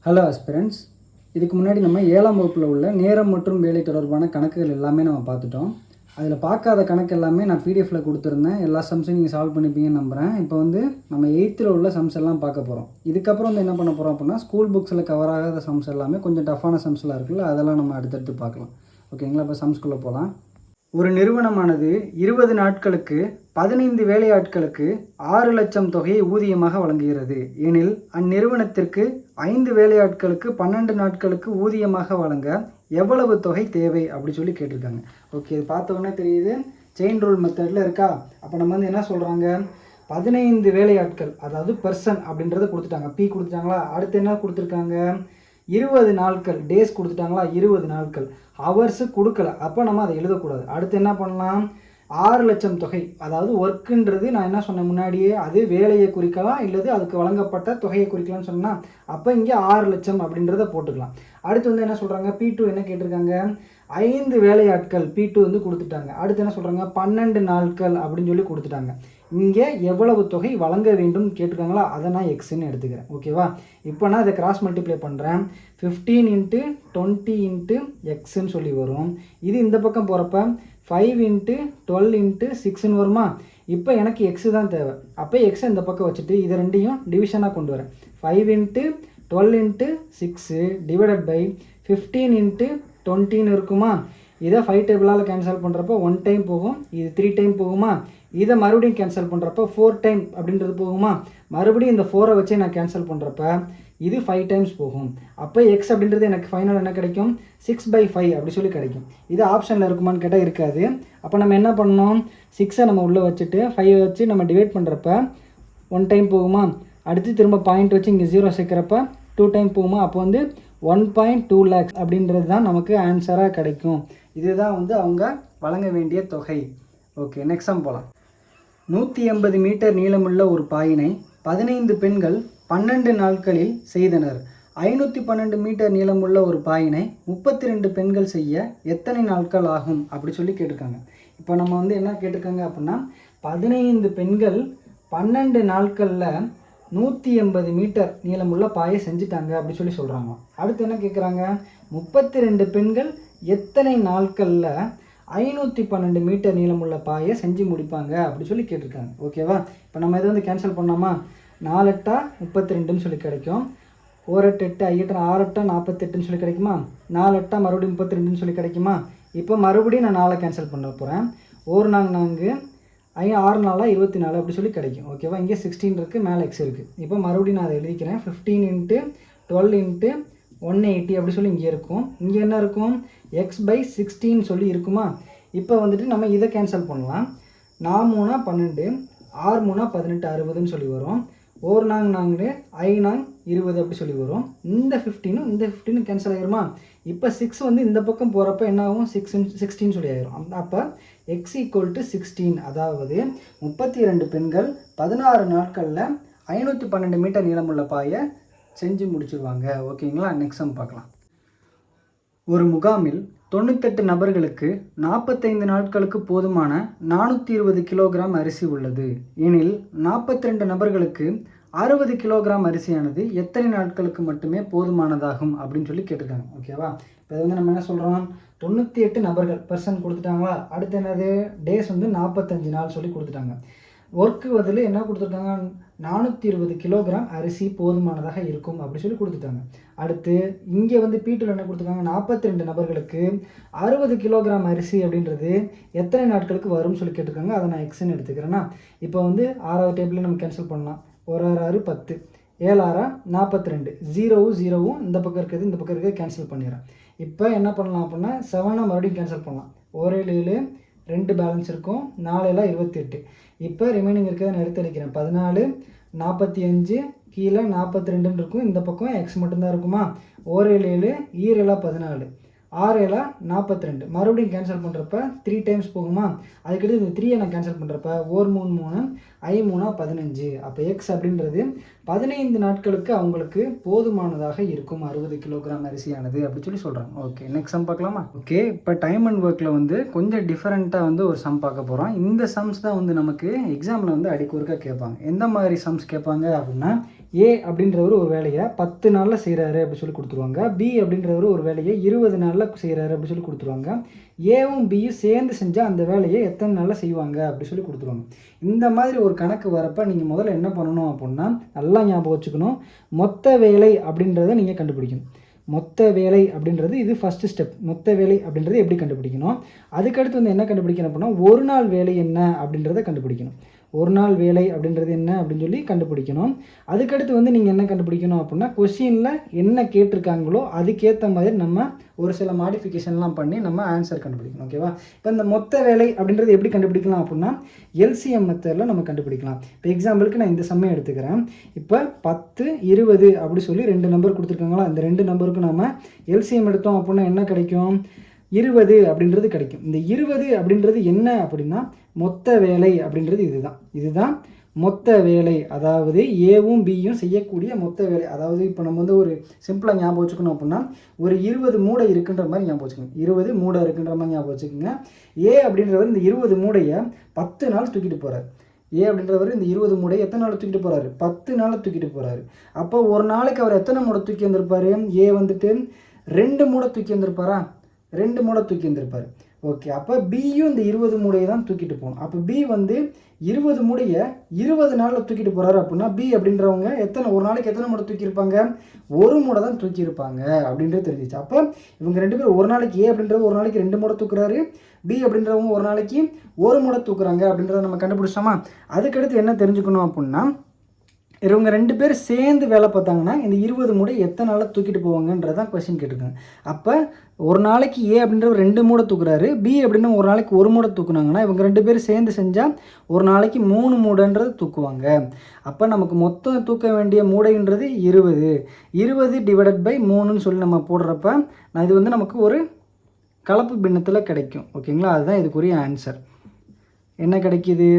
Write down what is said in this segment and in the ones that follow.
Hello aspirants, இதுக்கு முன்னாடி நம்ம 7ஆம் வகுப்பில் உள்ள நேரம் மற்றும் வேலை தொடர்பான கணக்குகள் எல்லாமே நம்ம பார்த்துட்டோம். அதில் பார்க்காத கணக்கு எல்லாமே நான் பிடிஎஃப்பில் கொடுத்துருந்தேன். எல்லா சம்ஸையும் நீங்கள் சால்வ் பண்ணிப்பீங்கன்னு நம்புகிறேன். இப்போ நம்ம 8th உள்ள சம்ஸ் எல்லாம் பார்க்க போகிறோம். இதுக்கப்புறம் என்ன பண்ண போகிறோம் அப்படின்னா, ஸ்கூல் புக்ஸில் கவர் ஆகாத சம்ஸ் எல்லாமே கொஞ்சம் டஃப்பான சம்ஸ்லாம் இருக்குல்ல, அதெல்லாம் நம்ம அடுத்தடுத்து பார்க்கலாம். ஓகேங்களா? இப்போ சம்ஸ்குள்ளே போகலாம். ஒரு நிறுவனமானது 20 நாட்களுக்கு 15 வேலையாட்களுக்கு 6 லட்சம் தொகையை ஊதியமாக வழங்குகிறது எனில் அந்நிறுவனத்திற்கு 5 வேலையாட்களுக்கு 12 நாட்களுக்கு ஊதியமாக வழங்க எவ்வளவு தொகை தேவை அப்படி சொல்லி கேட்டிருக்காங்க. ஓகே, இது பார்த்த உடனே தெரியுது செயின் ரூல் மெத்தடில் இருக்கா. அப்போ நம்ம என்ன சொல்கிறாங்க, 15 வேலையாட்கள் அதாவது பர்சன் அப்படின்றத கொடுத்துட்டாங்க, பி கொடுத்துட்டாங்களா. அடுத்து என்ன கொடுத்துருக்காங்க, 20 நாட்கள் டேஸ் கொடுத்துட்டாங்களா, 20 நாட்கள் ஹவர்ஸு கொடுக்கல. அப்போ நம்ம அதை எழுதக்கூடாது. அடுத்து என்ன பண்ணலாம், 6 லட்சம் தொகை அதாவது ஒர்க்குன்றது நான் என்ன சொன்னேன் முன்னாடியே, அது வேலையை குறிக்கலாம் இல்லது அதுக்கு வழங்கப்பட்ட தொகையை குறிக்கலாம்னு சொன்னால், அப்போ இங்கே 6 லட்சம் அப்படின்றத போட்டுக்கலாம். அடுத்து என்ன சொல்கிறாங்க, P2 என்ன கேட்டிருக்காங்க, 5 வேலையாட்கள் P2 கொடுத்துட்டாங்க. அடுத்து என்ன சொல்கிறாங்க, 12 நாட்கள் அப்படின்னு சொல்லி கொடுத்துட்டாங்க. இங்கே எவ்வளவு தொகை வழங்க வேண்டும் கேட்டிருக்காங்களா, அதை நான் எக்ஸ்ன்னு எடுத்துக்கிறேன். ஓகேவா? இப்போ நான் இதை கிராஸ் மல்டிப்ளை பண்ணுறேன். 15 × 20 × எக்ஸ்ன்னு சொல்லி வரும். இது இந்த பக்கம் போகிறப்ப 5 × 12 × 6ன்னு வருமா. இப்போ எனக்கு எக்ஸு தான் தேவை. அப்போ எக்ஸை இந்த பக்கம் வச்சுட்டு இதை ரெண்டையும் டிவிஷனாக கொண்டு வரேன். 5 × 12 × 6 டிவைடட் பை 15 × 20ன்னு இருக்குமா. இதை 5 டேபிளால் கேன்சல் பண்ணுறப்போ 1 டைம் போகும், இது 3 டைம் போகுமா. இதை மறுபடியும் கேன்சல் பண்ணுறப்ப 4 டைம் அப்படின்றது போகுமா. மறுபடியும் இந்த 4ஐ வச்சு நான் கேன்சல் பண்ணுறப்ப இது 5 டைம்ஸ் போகும். அப்போ எக்ஸ் அப்படின்றது எனக்கு ஃபைனல் என்ன கிடைக்கும், 6/5 அப்படி சொல்லி கிடைக்கும். இது ஆப்ஷனில் இருக்குமான்னு கேட்டால் இருக்காது. அப்போ நம்ம என்ன பண்ணணும், 6ஐ நம்ம உள்ளே வச்சுட்டு 5 வச்சு நம்ம டிவைட் பண்ணுறப்ப 1 டைம் போகுமா. அடுத்து திரும்ப பாயிண்ட் வச்சு இங்கே 0 சேர்க்குறப்ப 2 டைம் போகுமா. அப்போ 1.2 lakhs அப்படின்றது தான் நமக்கு ஆன்சராக கிடைக்கும். இதுதான் அவங்க வழங்க வேண்டிய தொகை. ஓகே, நெக்ஸ்ட் சம் போகலாம். 180 மீட்டர் நீளமுள்ள ஒரு பாயினை 15 பெண்கள் 12 நாட்களில் செய்தனர். 512 மீட்டர் நீளமுள்ள ஒரு பாயினை 32 பெண்கள் செய்ய எத்தனை நாட்கள் ஆகும் அப்படி சொல்லி கேட்டிருக்காங்க. இப்போ நம்ம என்ன கேட்டிருக்காங்க அப்படின்னா, 15 பெண்கள் 12 நாட்களில் 180 மீட்டர் நீளமுள்ள பாயை செஞ்சுட்டாங்க அப்படி சொல்லி சொல்கிறாங்க. அடுத்து என்ன கேட்குறாங்க, 32 பெண்கள் எத்தனை நாட்களில் 512 மீட்டர் நீளமுள்ள பாயை செஞ்சு முடிப்பாங்க அப்படி சொல்லி கேட்டிருக்காங்க. ஓகேவா? இப்போ நம்ம இதை கேன்சல் பண்ணாமா, 4 8 32ன்னு சொல்லி கிடைக்கும். 1 8 8 5 8 6 8 48ன்னு சொல்லி கிடைக்குமா. 4 8 மறுபடியும் 32ன்னு சொல்லி கிடைக்குமா. இப்போ மறுபடியும் நான் 4 கேன்சல் பண்ண போகிறேன். 1 4 6 4 24 அப்படி சொல்லி கிடைக்கும். ஓகேவா? இங்கே 16 இருக்குது, மேலே எக்ஸ் இருக்குது. இப்போ மறுபடியும் நான் அதை எழுதிக்கிறேன். 15 × 12 × 180 அப்படி சொல்லி இங்கே இருக்கும். இங்கே என்ன இருக்கும், x/16 சொல்லி இருக்குமா. இப்போ நம்ம இதை கேன்சல் பண்ணலாம். 4 3 12, 6 3 18 60ன்னு சொல்லி வரும். 1 4 5 20 அப்படி சொல்லி வரும். இந்த 15 இந்த 15 கேன்சல் ஆகிருமா. இப்போ 6 இந்த பக்கம் போகிறப்ப என்ன ஆகும், 16 சொல்லி ஆகிரும். அப்போ x = 16, அதாவது 32 பெண்கள் 16 நாட்களில் 512 மீட்டர் நீளமுள்ள பாயை செஞ்சு முடிச்சிருவாங்க. ஓகேங்களா? நெக்ஸ்ட் சம் பார்க்கலாம். ஒரு முகாமில் 98 நபர்களுக்கு 45 நாட்களுக்கு போதுமான 420 கிலோகிராம் அரிசி உள்ளது எனில் 42 நபர்களுக்கு 60 கிலோகிராம் அரிசியானது எத்தனை நாட்களுக்கு மட்டுமே போதுமானதாகும் அப்படின்னு சொல்லி கேட்டிருக்காங்க. ஓகேவா? இப்போ நம்ம என்ன சொல்கிறோம், 98 நபர்கள் பர்சன் கொடுத்துட்டாங்களா. அடுத்து என்னது, டேஸ் 45 நாள் சொல்லி கொடுத்துட்டாங்க. ஒர்க்கு பதில் என்ன கொடுத்துருக்காங்க, 420 கிலோகிராம் அரிசி போதுமானதாக இருக்கும் அப்படி சொல்லி கொடுத்துட்டாங்க. அடுத்து இங்கே P2 என்ன கொடுத்துருக்காங்க, 42 நபர்களுக்கு 60 கிலோகிராம் அரிசி அப்படின்றது எத்தனை நாட்களுக்கு வரும்னு சொல்லி கேட்டிருக்காங்க. அதை நான் எக்ஸ்ன்னு எடுத்துக்கிறேன்னா, இப்போ 6வது டேபிளில் நம்ம கேன்சல் பண்ணலாம். 1 6 10, 7 6 42, 0 இந்த பக்கம் இருக்குது இந்த பக்கம் இருக்குது கேன்சல் பண்ணிடுறேன். இப்போ என்ன பண்ணலாம் அப்படின்னா, 7 மறுபடியும் கேன்சல் பண்ணலாம். 1 7 2 பேலன்ஸ் இருக்கும், 4 28. இப்போ ரிமைனிங் இருக்கிறத நான் எடுத்து அடிக்கிறேன். 14 45 கீழே 42ன்னு இருக்கும். இந்த பக்கம் எக்ஸ் மட்டும்தான் இருக்குமா. 1 7 7 14, 6 42. மறுபடியும் கேன்சல் பண்ணுறப்ப 3 டைம்ஸ் போகுமா. அதுக்கிட்ட இந்த 3ஐ நான் கேன்சல் பண்ணுறப்ப 1 3 3 5 3 15. அப்போ எக்ஸ் அப்படின்றது 15 நாட்களுக்கு அவங்களுக்கு போதுமானதாக இருக்கும் 60 கிலோகிராம் அரிசியானது அப்படி சொல்லி சொல்கிறாங்க. ஓகே, நெக்ஸ்ட் சம் பார்க்கலாமா. ஓகே, இப்போ டைம் அண்ட் ஒர்க்கில் கொஞ்சம் டிஃப்ரெண்ட்டாக ஒரு சம் பார்க்க போகிறோம். இந்த சம்ஸ் தான் நமக்கு எக்ஸாமில் அடிக்கொருக்காக கேட்பாங்க. எந்த மாதிரி சம்ஸ் கேட்பாங்க அப்படின்னா, ஏ அப்படின்றவர் ஒரு வேலையை 10 நாளில் செய்கிறாரு அப்படி சொல்லி கொடுத்துருவாங்க. பி அப்படின்றவர் ஒரு வேலையை 20 நாளில் செய்கிறாரு அப்படி சொல்லி கொடுத்துருவாங்க. ஏவும் பியும் சேர்ந்து செஞ்சால் அந்த வேலையை எத்தனை நாளில் செய்வாங்க அப்படி சொல்லி கொடுத்துருவாங்க. இந்த மாதிரி ஒரு கணக்கு வரப்போ நீங்கள் முதல்ல என்ன பண்ணணும் அப்படின்னா, நல்லா ஞாபகம் வச்சுக்கணும், மொத்த வேலை அப்படின்றத நீங்கள் கண்டுபிடிக்கணும். மொத்த வேலை அப்படின்றது இது ஃபஸ்ட்டு ஸ்டெப். மொத்த வேலை அப்படின்றது எப்படி கண்டுபிடிக்கணும், அதுக்கடுத்து வந்து என்ன கண்டுபிடிக்கணும் அப்படின்னா, ஒரு நாள் வேலை என்ன அப்படின்றத கண்டுபிடிக்கணும். ஒரு நாள் வேலை அப்படின்றது என்ன அப்படின்னு சொல்லி கண்டுபிடிக்கணும். அதுக்கடுத்து வந்து நீங்கள் என்ன கண்டுபிடிக்கணும் அப்படின்னா, கொஷினில் என்ன கேட்டிருக்காங்களோ அதுக்கேற்ற மாதிரி நம்ம ஒரு சில மாடிஃபிகேஷன்லாம் பண்ணி நம்ம ஆன்சர் கண்டுபிடிக்கணும். ஓகேவா? இப்போ இந்த மொத்த வேலை அப்படின்றது எப்படி கண்டுபிடிக்கலாம் அப்படின்னா, எல்சிஎம் மெத்தடில் நம்ம கண்டுபிடிக்கலாம். இப்போ எக்ஸாம்பிளுக்கு நான் இந்த சம்மை எடுத்துக்கிறேன். இப்போ 10, 20 அப்படி சொல்லி 2 நம்பர் கொடுத்துருக்காங்களா, இந்த 2 நம்பருக்கு நம்ம எல்சிஎம் எடுத்தோம் அப்படின்னா என்ன கிடைக்கும், 20 அப்படின்றது கிடைக்கும். இந்த 20 அப்படின்றது என்ன அப்படின்னா, மொத்த வேலை அப்படின்றது இதுதான் மொத்த வேலை. அதாவது ஏவும் பியும் செய்யக்கூடிய மொத்த வேலை. அதாவது இப்போ நம்ம வந்து ஒரு சிம்பிளாக ஞாபகம் வச்சுக்கணும் அப்படின்னா, ஒரு 20 மூடை இருக்குன்ற மாதிரி ஞாபகம் வச்சுக்கோங்க. 20 மூடை இருக்குன்ற மாதிரி ஞாபகம் வச்சுக்கோங்க. ஏ அப்படின்றவர் இந்த 20 மூடையை 10 நாள் தூக்கிட்டு போகிறார். ஏ அப்படின்றவர் இந்த 20 மூடை எத்தனை நாள் தூக்கிட்டு போகிறாரு, 10 நாள் தூக்கிட்டு போகிறாரு. அப்போ ஒரு நாளைக்கு அவர் எத்தனை மூடை தூக்கி வந்திருப்பார், ஏ வந்துட்டு 2 மூடை தூக்கி வந்திருப்பாரா, 2 மூடை தூக்கி வந்திருப்பார். ஓகே, அப்போ பியும் இந்த 20 மூடையை தான் தூக்கிட்டு போகணும். அப்போ பி வந்து 20 மூடையை 20 நாளில் தூக்கிட்டு போகிறாரு அப்படின்னா, பி அப்படின்றவங்க ஒரு நாளைக்கு எத்தனை மூடை தூக்கியிருப்பாங்க, ஒரு மூடை தான் தூக்கியிருப்பாங்க அப்படின்றது தெரிஞ்சிச்சு. அப்போ இவங்க 2 பேரும் ஒரு நாளைக்கு, ஏ அப்படின்றவங்க ஒரு நாளைக்கு 2 மூடை தூக்குறாரு, பி அப்படின்றவங்க ஒரு நாளைக்கு 1 மூடை தூக்குறாங்க அப்படின்றத நம்ம கண்டுபிடிச்சோமா. அதுக்கடுத்து என்ன தெரிஞ்சுக்கணும் அப்படின்னா, இவங்க 2 பேர் சேர்ந்து வேலை பார்த்தாங்கன்னா இந்த 20 மூடை எத்தனை நாளில் தூக்கிட்டு போவாங்கன்றதான் கொஸ்டின் கேட்டிருக்காங்க. அப்போ ஒரு நாளைக்கு ஏ அப்படின்றவர் 2 மூடை தூக்குறாரு, பி அப்படின்னு ஒரு நாளைக்கு 1 மூடை தூக்குனாங்கன்னா இவங்க 2 பேர் சேர்ந்து செஞ்சால் ஒரு நாளைக்கு 3 மூடைன்றது தூக்குவாங்க. அப்போ நமக்கு மொத்தம் தூக்க வேண்டிய மூடைன்றது 20 டிவைடட் பை 3ன்னு சொல்லி நம்ம போடுறப்ப இது வந்து நமக்கு ஒரு கலப்பு பின்னத்தில் கிடைக்கும். ஓகேங்களா, அதுதான் இதுக்குரிய ஆன்சர். என்ன கிடைக்கிது,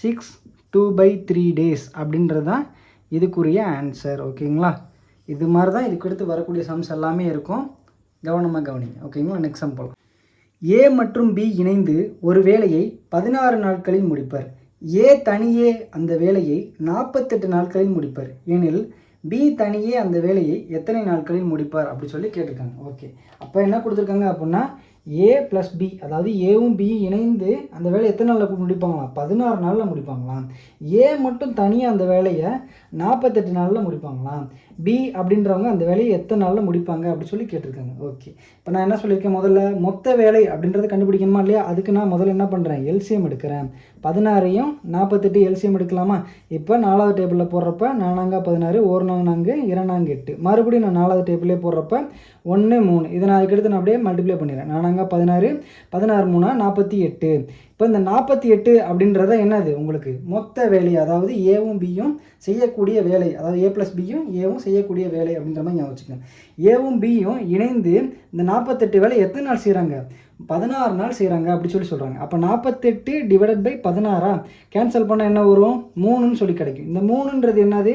6/2/3 days அப்படின்றது தான் இதுக்குரிய ஆன்சர். ஓகேங்களா, இது மாதிரி தான் இதுக்கடுத்து வரக்கூடிய சம்ஸ் எல்லாமே இருக்கும். கவனமாக கவனிங்க. ஓகேங்களா, நெக்ஸ்ட் சம் போகலாம். ஏ மற்றும் பி இணைந்து ஒரு வேலையை 16 நாட்களில் முடிப்பர். ஏ தனியே அந்த வேலையை 48 நாட்களில் முடிப்பர் எனில் பி தனியே அந்த வேலையை எத்தனை நாட்களில் முடிப்பார் அப்படி சொல்லி கேட்டிருக்காங்க. ஓகே, அப்போ என்ன கொடுத்துருக்காங்க அப்படின்னா, ஏ ப்ளஸ் பி, அதாவது ஏவும் பியும் இணைந்து அந்த வேலையை எத்தனை நாளில் முடிப்பாங்களாம், 16 நாளில் முடிப்பாங்களாம். ஏ மட்டும் தனியாக அந்த வேலையை 48 நாளில் முடிப்பாங்களாம். பி அப்படின்றவங்க அந்த வேலையை எத்தனை நாளில் முடிப்பாங்க அப்படி சொல்லி கேட்டிருக்காங்க. ஓகே, இப்போ நான் என்ன சொல்லியிருக்கேன், முதல்ல மொத்த வேலை அப்படின்றத கண்டுபிடிக்கணுமா இல்லையா, அதுக்கு நான் முதல்ல என்ன பண்ணுறேன், எல்சிஎம் எடுக்கிறேன். 16ஐயும் 48 எல்சிஎம் எடுக்கலாமா. இப்போ 4வது டேபிளில் போடுறப்ப 4 16, 1 4 2 8, மறுபடியும் நான் 4வது டேபிளே போடுறப்ப 1 3, இதை நான் அதுக்கடுத்து நான் அப்படியே மல்டிப்ளை பண்ணிடுறேன். 4 16, 16 3 48. இப்போ இந்த 48 அப்படின்றத என்னது உங்களுக்கு மொத்த வேலை, அதாவது ஏவும் பியும் செய்யக்கூடிய வேலை, அதாவது ஏ ப்ளஸ் பியும் ஏவும் செய்யக்கூடிய வேலை அப்படின்ற மாதிரி ஞாபகம் வச்சுக்கோங்க. ஏவும் பியும் இணைந்து இந்த 48 வேலை எத்தனை நாள் செய்கிறாங்க, 16 நாள் செய்கிறாங்க அப்படி சொல்லி சொல்கிறாங்க. அப்போ 48 டிவைடட் பை 16 கேன்சல் பண்ணால் என்ன வரும், 3ன்னு சொல்லி கிடைக்கும். இந்த 3ன்றது என்னது,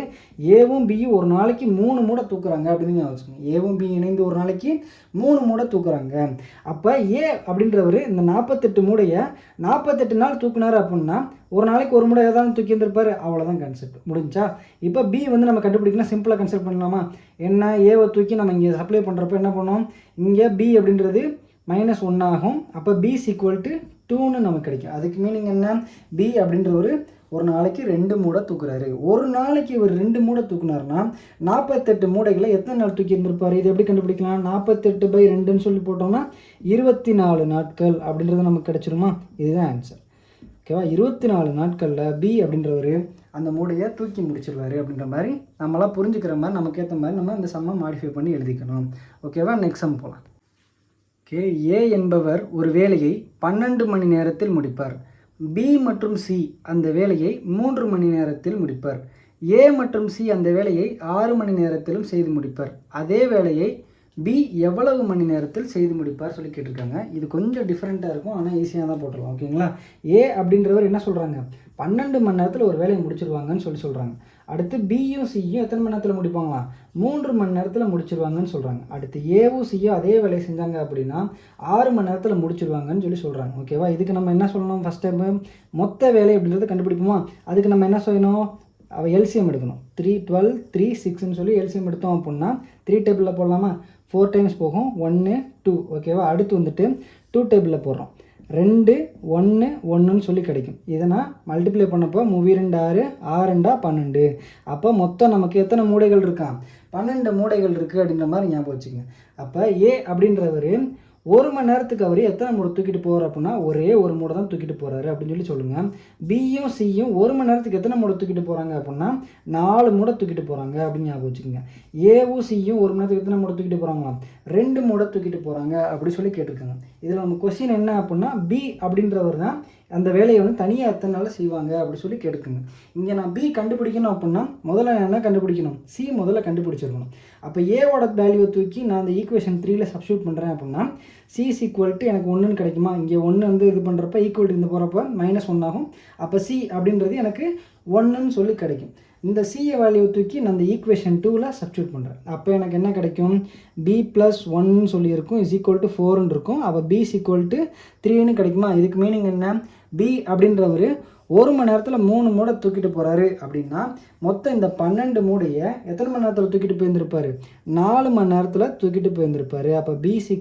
ஏவும் பியும் ஒரு நாளைக்கு 3 மூடை தூக்குறாங்க அப்படின்னு ஞாபகம் வச்சுக்கோங்க. ஏவும் பியும் இணைந்து ஒரு நாளைக்கு 3 மூடை தூக்குறாங்க. அப்போ ஏ அப்படின்றவர் இந்த 48 மூடையை 48 நாள் தூக்குனார் அப்படின்னா ஒரு நாளைக்கு ஒரு மூடை ஏதாவது தூக்கி வந்திருப்பார், அவ்வளோதான் கான்செப்ட் முடிஞ்சா. இப்போ பி வந்து நம்ம கண்டுபிடிக்கலாம், சிம்பிளாக கன்செப்ட் பண்ணலாமா. என்ன, ஏவை தூக்கி நம்ம இங்கே சப்ளை பண்ணுறப்ப என்ன பண்ணோம், இங்கே பி அப்படின்றது -1 ஆகும். அப்போ பி = 2ன்னு நமக்கு கிடைக்கும். அதுக்கு மீனிங் என்ன, பி அப்படின்றவர் ஒரு நாளைக்கு 2 மூடை தூக்குறாரு. ஒரு நாளைக்கு இவர் 2 மூடை தூக்குனாருன்னா 48 மூடைகளை எத்தனை நாள் தூக்கி இருந்திருப்பார், இது எப்படி கண்டுபிடிக்கலாம், 48/2ன்னு சொல்லி போட்டோம்னா 24 நாட்கள் அப்படின்றது நமக்கு கிடைச்சிருமா. இதுதான் ஆன்சர். ஓகேவா, 24 நாட்களில் பி அப்படின்றவர் அந்த மூடையை தூக்கி முடிச்சிருவார் அப்படின்ற மாதிரி நம்மளாம் புரிஞ்சுக்கிற மாதிரி நமக்கு ஏற்ற மாதிரி நம்ம இந்த சம்மை மாடிஃபை பண்ணி எழுதிக்கணும். ஓகேவா, நெக்ஸ்ட் சம் போகலாம். ஓகே, ஏ என்பவர் ஒரு வேலையை 12 மணி நேரத்தில் முடிப்பார். பி மற்றும் சி அந்த வேலையை 3 மணி நேரத்தில் முடிப்பார். ஏ மற்றும் சி அந்த வேலையை 6 மணி நேரத்திலும் செய்து முடிப்பார். அதே வேலையை பி எவ்வளவு மணி நேரத்தில் செய்து முடிப்பார் சொல்லி கேட்டிருக்காங்க. இது கொஞ்சம் டிஃப்ரெண்ட்டாக இருக்கும், ஆனால் ஈஸியாக தான் போட்டுடலாம். ஓகேங்களா, ஏ அப்படின்றவர் என்ன சொல்கிறாங்க, 12 மணி நேரத்தில் ஒரு வேலையை முடிச்சிருவாங்கன்னு சொல்கிறாங்க. அடுத்து பியும் சியும் எத்தனை மணி நேரத்தில் முடிப்பாங்களாம், 3 மணி நேரத்தில் முடிச்சிருவாங்கன்னு சொல்கிறாங்க. அடுத்து ஏவும் சியும் அதே வேலையை செஞ்சாங்க அப்படின்னா 6 மணி நேரத்தில் முடிச்சிருவாங்கன்னு சொல்லி சொல்கிறாங்க. ஓகேவா, இதுக்கு நம்ம என்ன சொல்லணும், ஃபஸ்ட் டைம் மொத்த வேலை அப்படின்றத கண்டுபிடிக்குமா. அதுக்கு நம்ம என்ன செய்யணும், அவள் எல்சிஎம் எடுக்கணும். 3 12 3 6ன்னு சொல்லி எல்சிஎம் எடுத்தோம் அப்படின்னா 3 டேபிளில் போடலாமா? 4 டைம்ஸ் போகும், 1 2. ஓகேவா? அடுத்து வந்துட்டு 2 டேபிளில் போடுறோம், 2 1 1ன்னு சொல்லி கிடைக்கும். இதை நான் மல்டிப்ளை பண்ணப்போ 3 2 6 6 2 12. அப்போ மொத்தம் நமக்கு எத்தனை மூடைகள் இருக்கா? 12 மூடைகள் இருக்குது அப்படின்ற மாதிரி ஞாபகம் வச்சுக்கோங்க. அப்போ ஏ அப்படின்றவர் 1 மணி நேரத்துக்கு அவர் எத்தனை மூடை தூக்கிட்டு போகிறார் அப்படின்னா ஒரே ஒரு மூடை தான் தூக்கிட்டு போகிறாரு அப்படின்னு சொல்லி சொல்லுங்கள். பியும் சியும் 1 மணி நேரத்துக்கு எத்தனை மூடை தூக்கிட்டு போகிறாங்க அப்படின்னா 4 மூடை தூக்கிட்டு போகிறாங்க அப்படின்னு ஞாபகம் வச்சுக்கோங்க. ஏவும் சியும் 1 மணி நேரத்துக்கு எத்தனை மூடை தூக்கிட்டு போகிறாங்களா? 2 மூடை தூக்கிட்டு போகிறாங்க அப்படி சொல்லி கேட்டிருக்காங்க. இதில் நம்ம கொஸ்டின் என்ன அப்படின்னா பி அப்படின்றவர் தான் அந்த வேலையை வந்து தனியாக எத்தனை நாள் செய்வாங்க அப்படி சொல்லி கேட்டுக்குங்க. இங்கே நான் பி கண்டுபிடிக்கணும் அப்படின்னா முதல்ல நான் என்ன கண்டுபிடிக்கணும்? சி முதல்ல கண்டுபிடிச்சிருக்கணும். அப்போ ஏவோட வேல்யூவை தூக்கி நான் அந்த ஈக்குவேஷன் 3ல் சப்ஸ்டியூட் பண்ணுறேன் அப்படின்னா சி ஈக்குவல்ட்டு எனக்கு 1ன்னு கிடைக்குமா? இங்கே 1 வந்து இது பண்ணுறப்ப ஈக்குவல்ட்டு இந்த போகிறப்ப -1 ஆகும். அப்போ சி அப்படின்றது எனக்கு 1ன்னு சொல்லி கிடைக்கும். இந்த சிஏ வேல்யூவை தூக்கி நான் அந்த ஈக்குவேஷன் 2ல் சப்ஸ்டியூட் பண்ணுறேன். அப்போ எனக்கு என்ன கிடைக்கும்? பி + 1ன்னு சொல்லியிருக்கும் = 4ன்னு இருக்கும். அப்போ பி = 3ன்னு கிடைக்குமா? இதுக்கு மீனிங் என்ன? பி அப்படின்றவர் 1 மணி நேரத்தில் 3 மூடை தூக்கிட்டு போகிறாரு அப்படின்னா மொத்தம் இந்த 12 மூடையை எத்தனை மணி நேரத்தில் தூக்கிட்டு போயிருந்திருப்பார்? 4 மணி நேரத்தில் தூக்கிட்டு போயிருந்திருப்பார். அப்போ பி =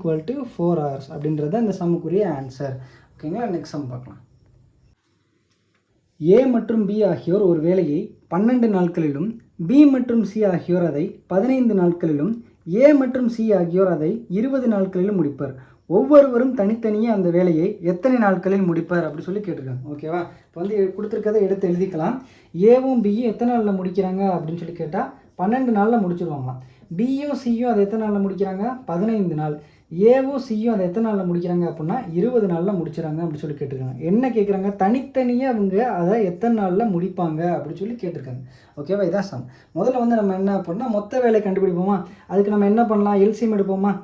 4 hours அப்படின்றது இந்த சம்முக்குரிய ஆன்சர். ஓகேங்களா? நெக்ஸ்ட் சம் பார்க்கலாம். ஏ மற்றும் பி ஆகியோர் ஒரு வேலையை 12 நாட்களிலும் பி மற்றும் சி ஆகியோர் அதை 15 நாட்களிலும் ஏ மற்றும் சி ஆகியோர் அதை 20 நாட்களிலும் முடிப்பர். ஒவ்வொருவரும் தனித்தனியே அந்த வேலையை எத்தனை நாட்களில் முடிப்பார் அப்படி சொல்லி கேட்டிருக்காங்க. ஓகேவா? இப்போ வந்து கொடுத்துருக்கதை எடுத்து எழுதிக்கலாம். ஏவும் பியும் எத்தனை நாளில் முடிக்கிறாங்க அப்படின்னு சொல்லி கேட்டால் 12 நாளில் முடிச்சிருவாங்களாம். பியும் சியும் அதை எத்தனை நாளில் முடிக்கிறாங்க? 15 நாள். ஏவும் சியும் அதை எத்தனை நாளில் முடிக்கிறாங்க அப்படின்னா 20 நாளில் முடிச்சிடறாங்க அப்படி சொல்லி கேட்டிருக்காங்க. என்ன கேட்குறாங்க? தனித்தனியாக அவங்க அதை எத்தனை நாளில் முடிப்பாங்க அப்படின்னு சொல்லி கேட்டிருக்காங்க. ஓகேவா? இதான் சம். முதல்ல வந்து நம்ம என்ன பண்ணா மொத்த வேலை கண்டுபிடிப்போமா? அதுக்கு நம்ம என்ன பண்ணலாம்? எல்சிஎம் எடுப்போமா?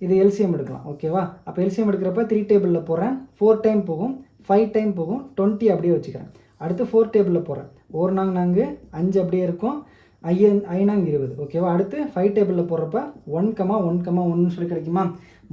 இது எல்சிஎம் எடுக்கலாம். ஓகேவா? அப்போ எல்சிஎம் எடுக்கிறப்ப 3 டேபிளில் போகிறேன், 4 டைம் போகும், 5 டைம் போகும், 20 அப்படியே வச்சுக்கிறேன். அடுத்து 4 டேபிளில் போகிறேன், 1 நாங்க 5 அப்படியே இருக்கும், 5 20. ஓகேவா? அடுத்து 5 டேபிளில் போடுறப்ப 1 1 1ன்னு சொல்லி கிடைக்குமா?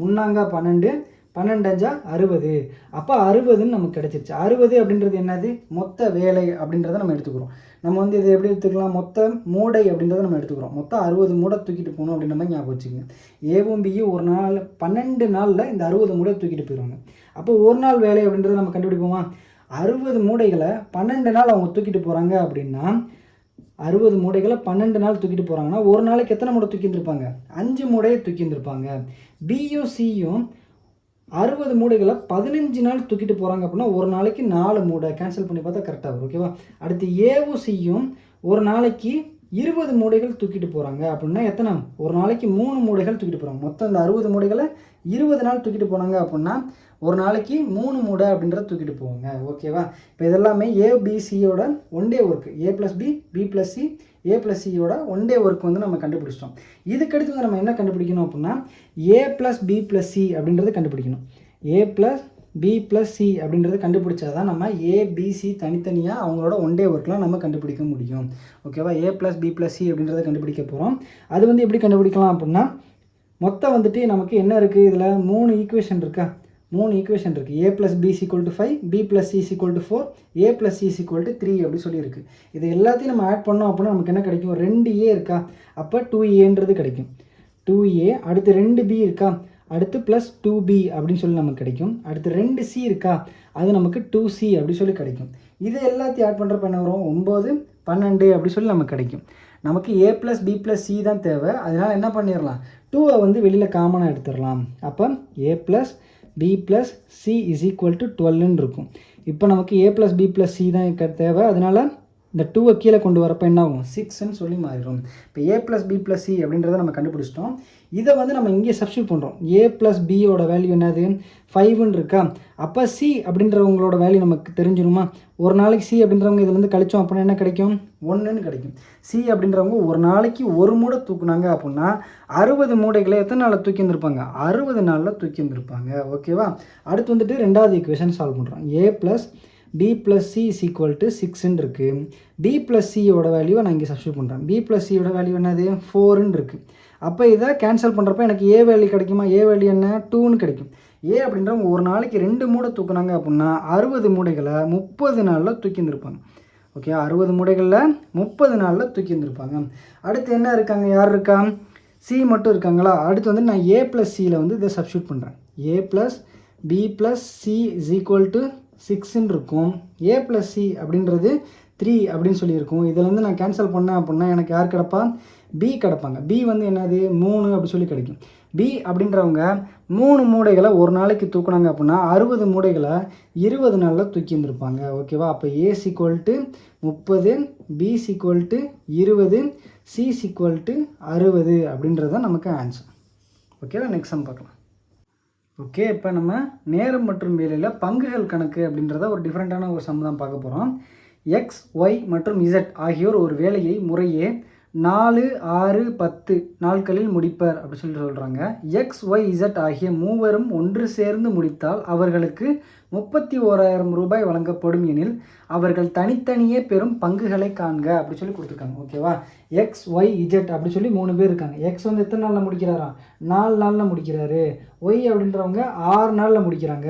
3 12 12 60. அப்போ 60ன்னு நமக்கு கிடைச்சிருச்சு. 60 அப்படின்றது என்னது? மொத்த வேலை அப்படின்றத நம்ம எடுத்துக்கிறோம். நம்ம வந்து இதை எப்படி எடுத்துக்கலாம்? மொத்த மூடை அப்படின்றத நம்ம எடுத்துக்கிறோம். மொத்தம் 60 மூடை தூக்கிட்டு போகணும் அப்படின்ற மாதிரி ஞாபகம் வச்சுக்கோங்க. ஏவும் பியும் ஒரு நாள் 12 நாளில் இந்த 60 மூடை தூக்கிட்டு போயிடுவாங்க. அப்போ ஒரு நாள் வேலை அப்படின்றத நம்ம கண்டுபிடிப்போமா? 60 மூடைகளை 12 நாள் அவங்க தூக்கிட்டு போகிறாங்க அப்படின்னா 60 மூடைகளை 12 நாள் தூக்கிட்டு போகிறாங்கன்னா ஒரு நாளைக்கு எத்தனை மூடை தூக்கியிருந்திருப்பாங்க? 5 மூடையை தூக்கியிருந்திருப்பாங்க. பியும் சியும் 60 மூடைகளை 15 நாள் தூக்கிட்டு போகிறாங்க அப்படின்னா ஒரு நாளைக்கு 4 மூடை. கேன்சல் பண்ணி பார்த்தா கரெக்டாக வரும். ஓகேவா? அடுத்து ஏவும் சியும் ஒரு நாளைக்கு 20 மூடைகள் தூக்கிட்டு போகிறாங்க அப்படின்னா எத்தனை? ஒரு நாளைக்கு 3 மூடைகள் தூக்கிட்டு போகிறாங்க. மொத்தம் இந்த 60 மூடைகளை 20 நாள் தூக்கிட்டு போனாங்க அப்படின்னா ஒரு நாளைக்கு 3 மூடை அப்படின்றத தூக்கிட்டு போவாங்க. ஓகேவா? இப்போ இதெல்லாமே ஏபிசியோட one day work. A + B B + C A + Cயோட ஒன் டே ஒர்க் வந்து நம்ம கண்டுபிடிச்சிட்டோம். இதுக்கடுத்து வந்து நம்ம என்ன கண்டுபிடிக்கணும் அப்படின்னா A + B + C அப்படின்றது கண்டுபிடிக்கணும். A + B + C அப்படின்றது கண்டுபிடிச்சா தான் நம்ம ABC தனித்தனியாக அவங்களோட ஒன் டே ஒர்க்லாம் நம்ம கண்டுபிடிக்க முடியும். ஓகேவா? A + B + C அப்படின்றத கண்டுபிடிக்க போகிறோம். அது வந்து எப்படி கண்டுபிடிக்கலாம் அப்படின்னா மொத்தம் வந்துட்டு நமக்கு என்ன இருக்குது? இதில் 3 ஈக்குவேஷன் இருக்கா? 3 ஈக்குவேஷன் இருக்குது. A + B = 5 B + C = 4 A + C = 3 அப்படி சொல்லியிருக்கு. இது எல்லாத்தையும் நம்ம ஆட் பண்ணோம் அப்படின்னா நமக்கு என்ன கிடைக்கும்? 2A இருக்கா? அப்போ 2Aன்றது கிடைக்கும். 2A அடுத்து 2B இருக்கா? அடுத்து +2B அப்படின்னு சொல்லி நமக்கு கிடைக்கும். அடுத்து 2C இருக்கா? அது நமக்கு 2C அப்படி சொல்லி கிடைக்கும். இது எல்லாத்தையும் ஆட் பண்ணுறப்ப என்ன வரும்? 9 12 அப்படி சொல்லி நமக்கு கிடைக்கும். நமக்கு A + B + C தான் தேவை. அதனால் என்ன பண்ணிடலாம்? 2 வந்து வெளியில் காமனாக எடுத்துடலாம். அப்போ A + B + C = 12ன்னு இருக்கும். இப்போ நமக்கு A + B + C தான் தேவை. அதனால் இந்த 2 கீழே கொண்டு வரப்போ என்ன ஆகும்? 6ன்னு சொல்லி மாறிடும். இப்போ A + B + C அப்படின்றத நம்ம கண்டுபிடிச்சிட்டோம். இதை வந்து நம்ம இங்கே சப்ஸ்டியூட் பண்ணுறோம். A + Bயோட வேல்யூ என்னது? 5ன்னு இருக்கா? அப்போ C அப்படின்றவங்களோட வேல்யூ நமக்கு தெரிஞ்சிடுமா? ஒரு நாளைக்கு C அப்படின்றவங்க இதுலேருந்து கழிச்சோம் அப்படின்னா என்ன கிடைக்கும்? 1ன்னு கிடைக்கும். C அப்படின்றவங்க ஒரு நாளைக்கு ஒரு மூடை தூக்குனாங்க அப்படின்னா 60 மூடைகளை எத்தனை நாளில் தூக்கி இருந்திருப்பாங்க? 60 நாளில் தூக்கி இருந்திருப்பாங்க. ஓகேவா? அடுத்து வந்துட்டு ரெண்டாவது ஈக்குவேஷன் சால்வ் பண்ணுறோம். A + B + C = 6ன்னு இருக்குது. B + Cயோட வேல்யூவை நான் இங்கே சப்ஸ்டியூட் பண்ணுறேன். B + Cயோட வேல்யூ என்னது? 4ன்னு இருக்குது. அப்போ இதை கேன்சல் பண்ணுறப்ப எனக்கு A வேல்யூ கிடைக்குமா? A வேல்யூ என்ன? 2ன்னு கிடைக்கும். A அப்படின்றவங்க ஒரு நாளைக்கு 2 மூடை தூக்குனாங்க அப்படின்னா 60 மூடைகளை 30 நாளில் தூக்கி இருந்திருப்பாங்க. ஓகே, 60 மூடைகளில் 30 நாளில் தூக்கி இருந்திருப்பாங்க. அடுத்து என்ன இருக்காங்க, யார் இருக்கா, சி மட்டும் இருக்காங்களா. அடுத்து வந்து நான் ஏ ப்ளஸ் சியில் வந்து இதை சப்ஸ்டியூட் பண்ணுறேன். A plus B plus C is equal to 6ன்னு இருக்கும். ஏ ப்ளஸ் சி அப்படின்றது 3 அப்படின்னு சொல்லியிருக்கும். இதிலேருந்து நான் கேன்சல் பண்ணேன் அப்படின்னா எனக்கு யார் கிடப்பா, பி கிடப்பாங்க. பி வந்து என்னது 3 அப்படி சொல்லி கிடைக்கும். பி அப்படின்றவங்க 3 மூடைகளை ஒரு நாளைக்கு தூக்குனாங்க அப்படின்னா 60 மூடைகளை 20 நாளில் தூக்கி இருந்திருப்பாங்க. ஓகேவா. அப்போ A equal to 30, B equal to 20, C equal to 60 அப்படின்றது தான் நமக்கு ஆன்சர். ஓகேவா. நெக்ஸ்ட் சம் பார்க்கலாம். ஓகே, இப்போ நம்ம நேரம் மற்றும் வேலையில் பங்குகள் கணக்கு அப்படின்றத ஒரு டிஃப்ரெண்ட்டான ஒரு சம் தான் பார்க்க போகிறோம். எக்ஸ், ஒய் மற்றும் இசட் ஆகியோர் ஒரு வேலையை முறையே 4, 6, 10 நாட்களில் முடிப்பர் அப்படி சொல்கிறாங்க. எக்ஸ், ஒய், இசட் ஆகிய மூவரும் ஒன்று சேர்ந்து முடித்தால் அவர்களுக்கு 31,000 ரூபாய் வழங்கப்படும் எனில் அவர்கள் தனித்தனியே பெறும் பங்குகளை காண்க அப்படி சொல்லி கொடுத்துருக்காங்க. ஓகேவா. எக்ஸ், ஒய், இஜெட் அப்படி சொல்லி 3 பேர் இருக்காங்க. எக்ஸ் வந்து எத்தனை நாளில் முடிக்கிறாராம், 4 நாளில் முடிக்கிறாரு. ஒய் அப்படின்றவங்க 6 நாளில் முடிக்கிறாங்க.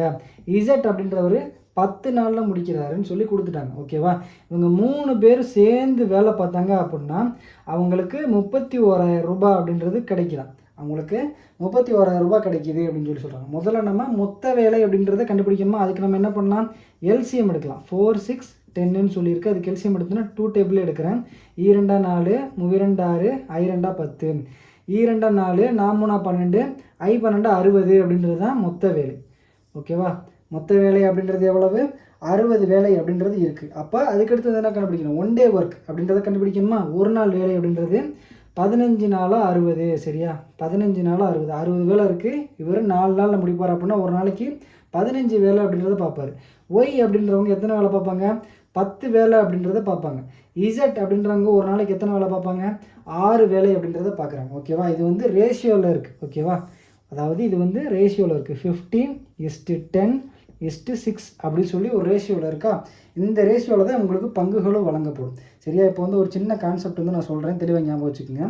இஜெட் அப்படின்றவர் 10 நாளில் முடிக்கிறாருன்னு சொல்லி கொடுத்துட்டாங்க. ஓகேவா. இவங்க 3 பேர் சேர்ந்து வேலை பார்த்தாங்க அப்படின்னா அவங்களுக்கு 31,000 ரூபாய் அப்படின்றது கிடைக்கலாம். அவங்களுக்கு 31,000 ரூபாய் கிடைக்கிது அப்படின்னு சொல்லி சொல்கிறாங்க. முதல்ல நம்ம மொத்த வேலை அப்படின்றத கண்டுபிடிக்கணுமா. அதுக்கு நம்ம என்ன பண்ணலாம், எல்சிஎம் எடுக்கலாம். 4, 6, 10ன்னு சொல்லியிருக்கு. அதுக்கு எல்சிஎம் எடுத்தோன்னா 2 டேபிள் எடுக்கிறேன். 2 4, 3 6, I 2 10, 2 4, 4 12, I 12 60 அப்படின்றது தான் மொத்த வேலை. ஓகேவா. மொத்த வேலை அப்படின்றது எவ்வளவு, 60 வேலை அப்படின்றது இருக்குது. அப்போ அதுக்கடுத்து என்ன கண்டுபிடிக்கணும், 1 டே ஒர்க் அப்படின்றத கண்டுபிடிக்கணுமா. ஒரு நாள் வேலை அப்படின்றது 15 நாளாக 60. சரியா. 15 நாளாக 60 வேலை இருக்குது. இவர் 4 நாளில் முடிப்பார் அப்படின்னா ஒரு நாளைக்கு 15 வேலை அப்படின்றத பார்ப்பார். ஒய் அப்படின்றவங்க எத்தனை வேலை பார்ப்பாங்க, 10 வேலை அப்படின்றத பார்ப்பாங்க. இசட் அப்படின்றவங்க ஒரு நாளைக்கு எத்தனை வேலை பார்ப்பாங்க, 6 வேலை அப்படின்றத பார்க்குறாங்க. ஓகேவா. இது வந்து ரேஷியோவில் இருக்குது. ஓகேவா. அதாவது இது வந்து ரேஷியோவில் இருக்குது. 15:10:6 அப்படின்னு சொல்லி ஒரு ரேஷியோவில் இருக்கா. இந்த ரேஷியோவில் தான் உங்களுக்கு பங்குகளும் வழங்கப்படும். சரியா. இப்போ வந்து ஒரு சின்ன கான்செப்ட் வந்து நான் சொல்கிறேன், தெளிவாக ஞாபகம் வச்சுக்கோங்க.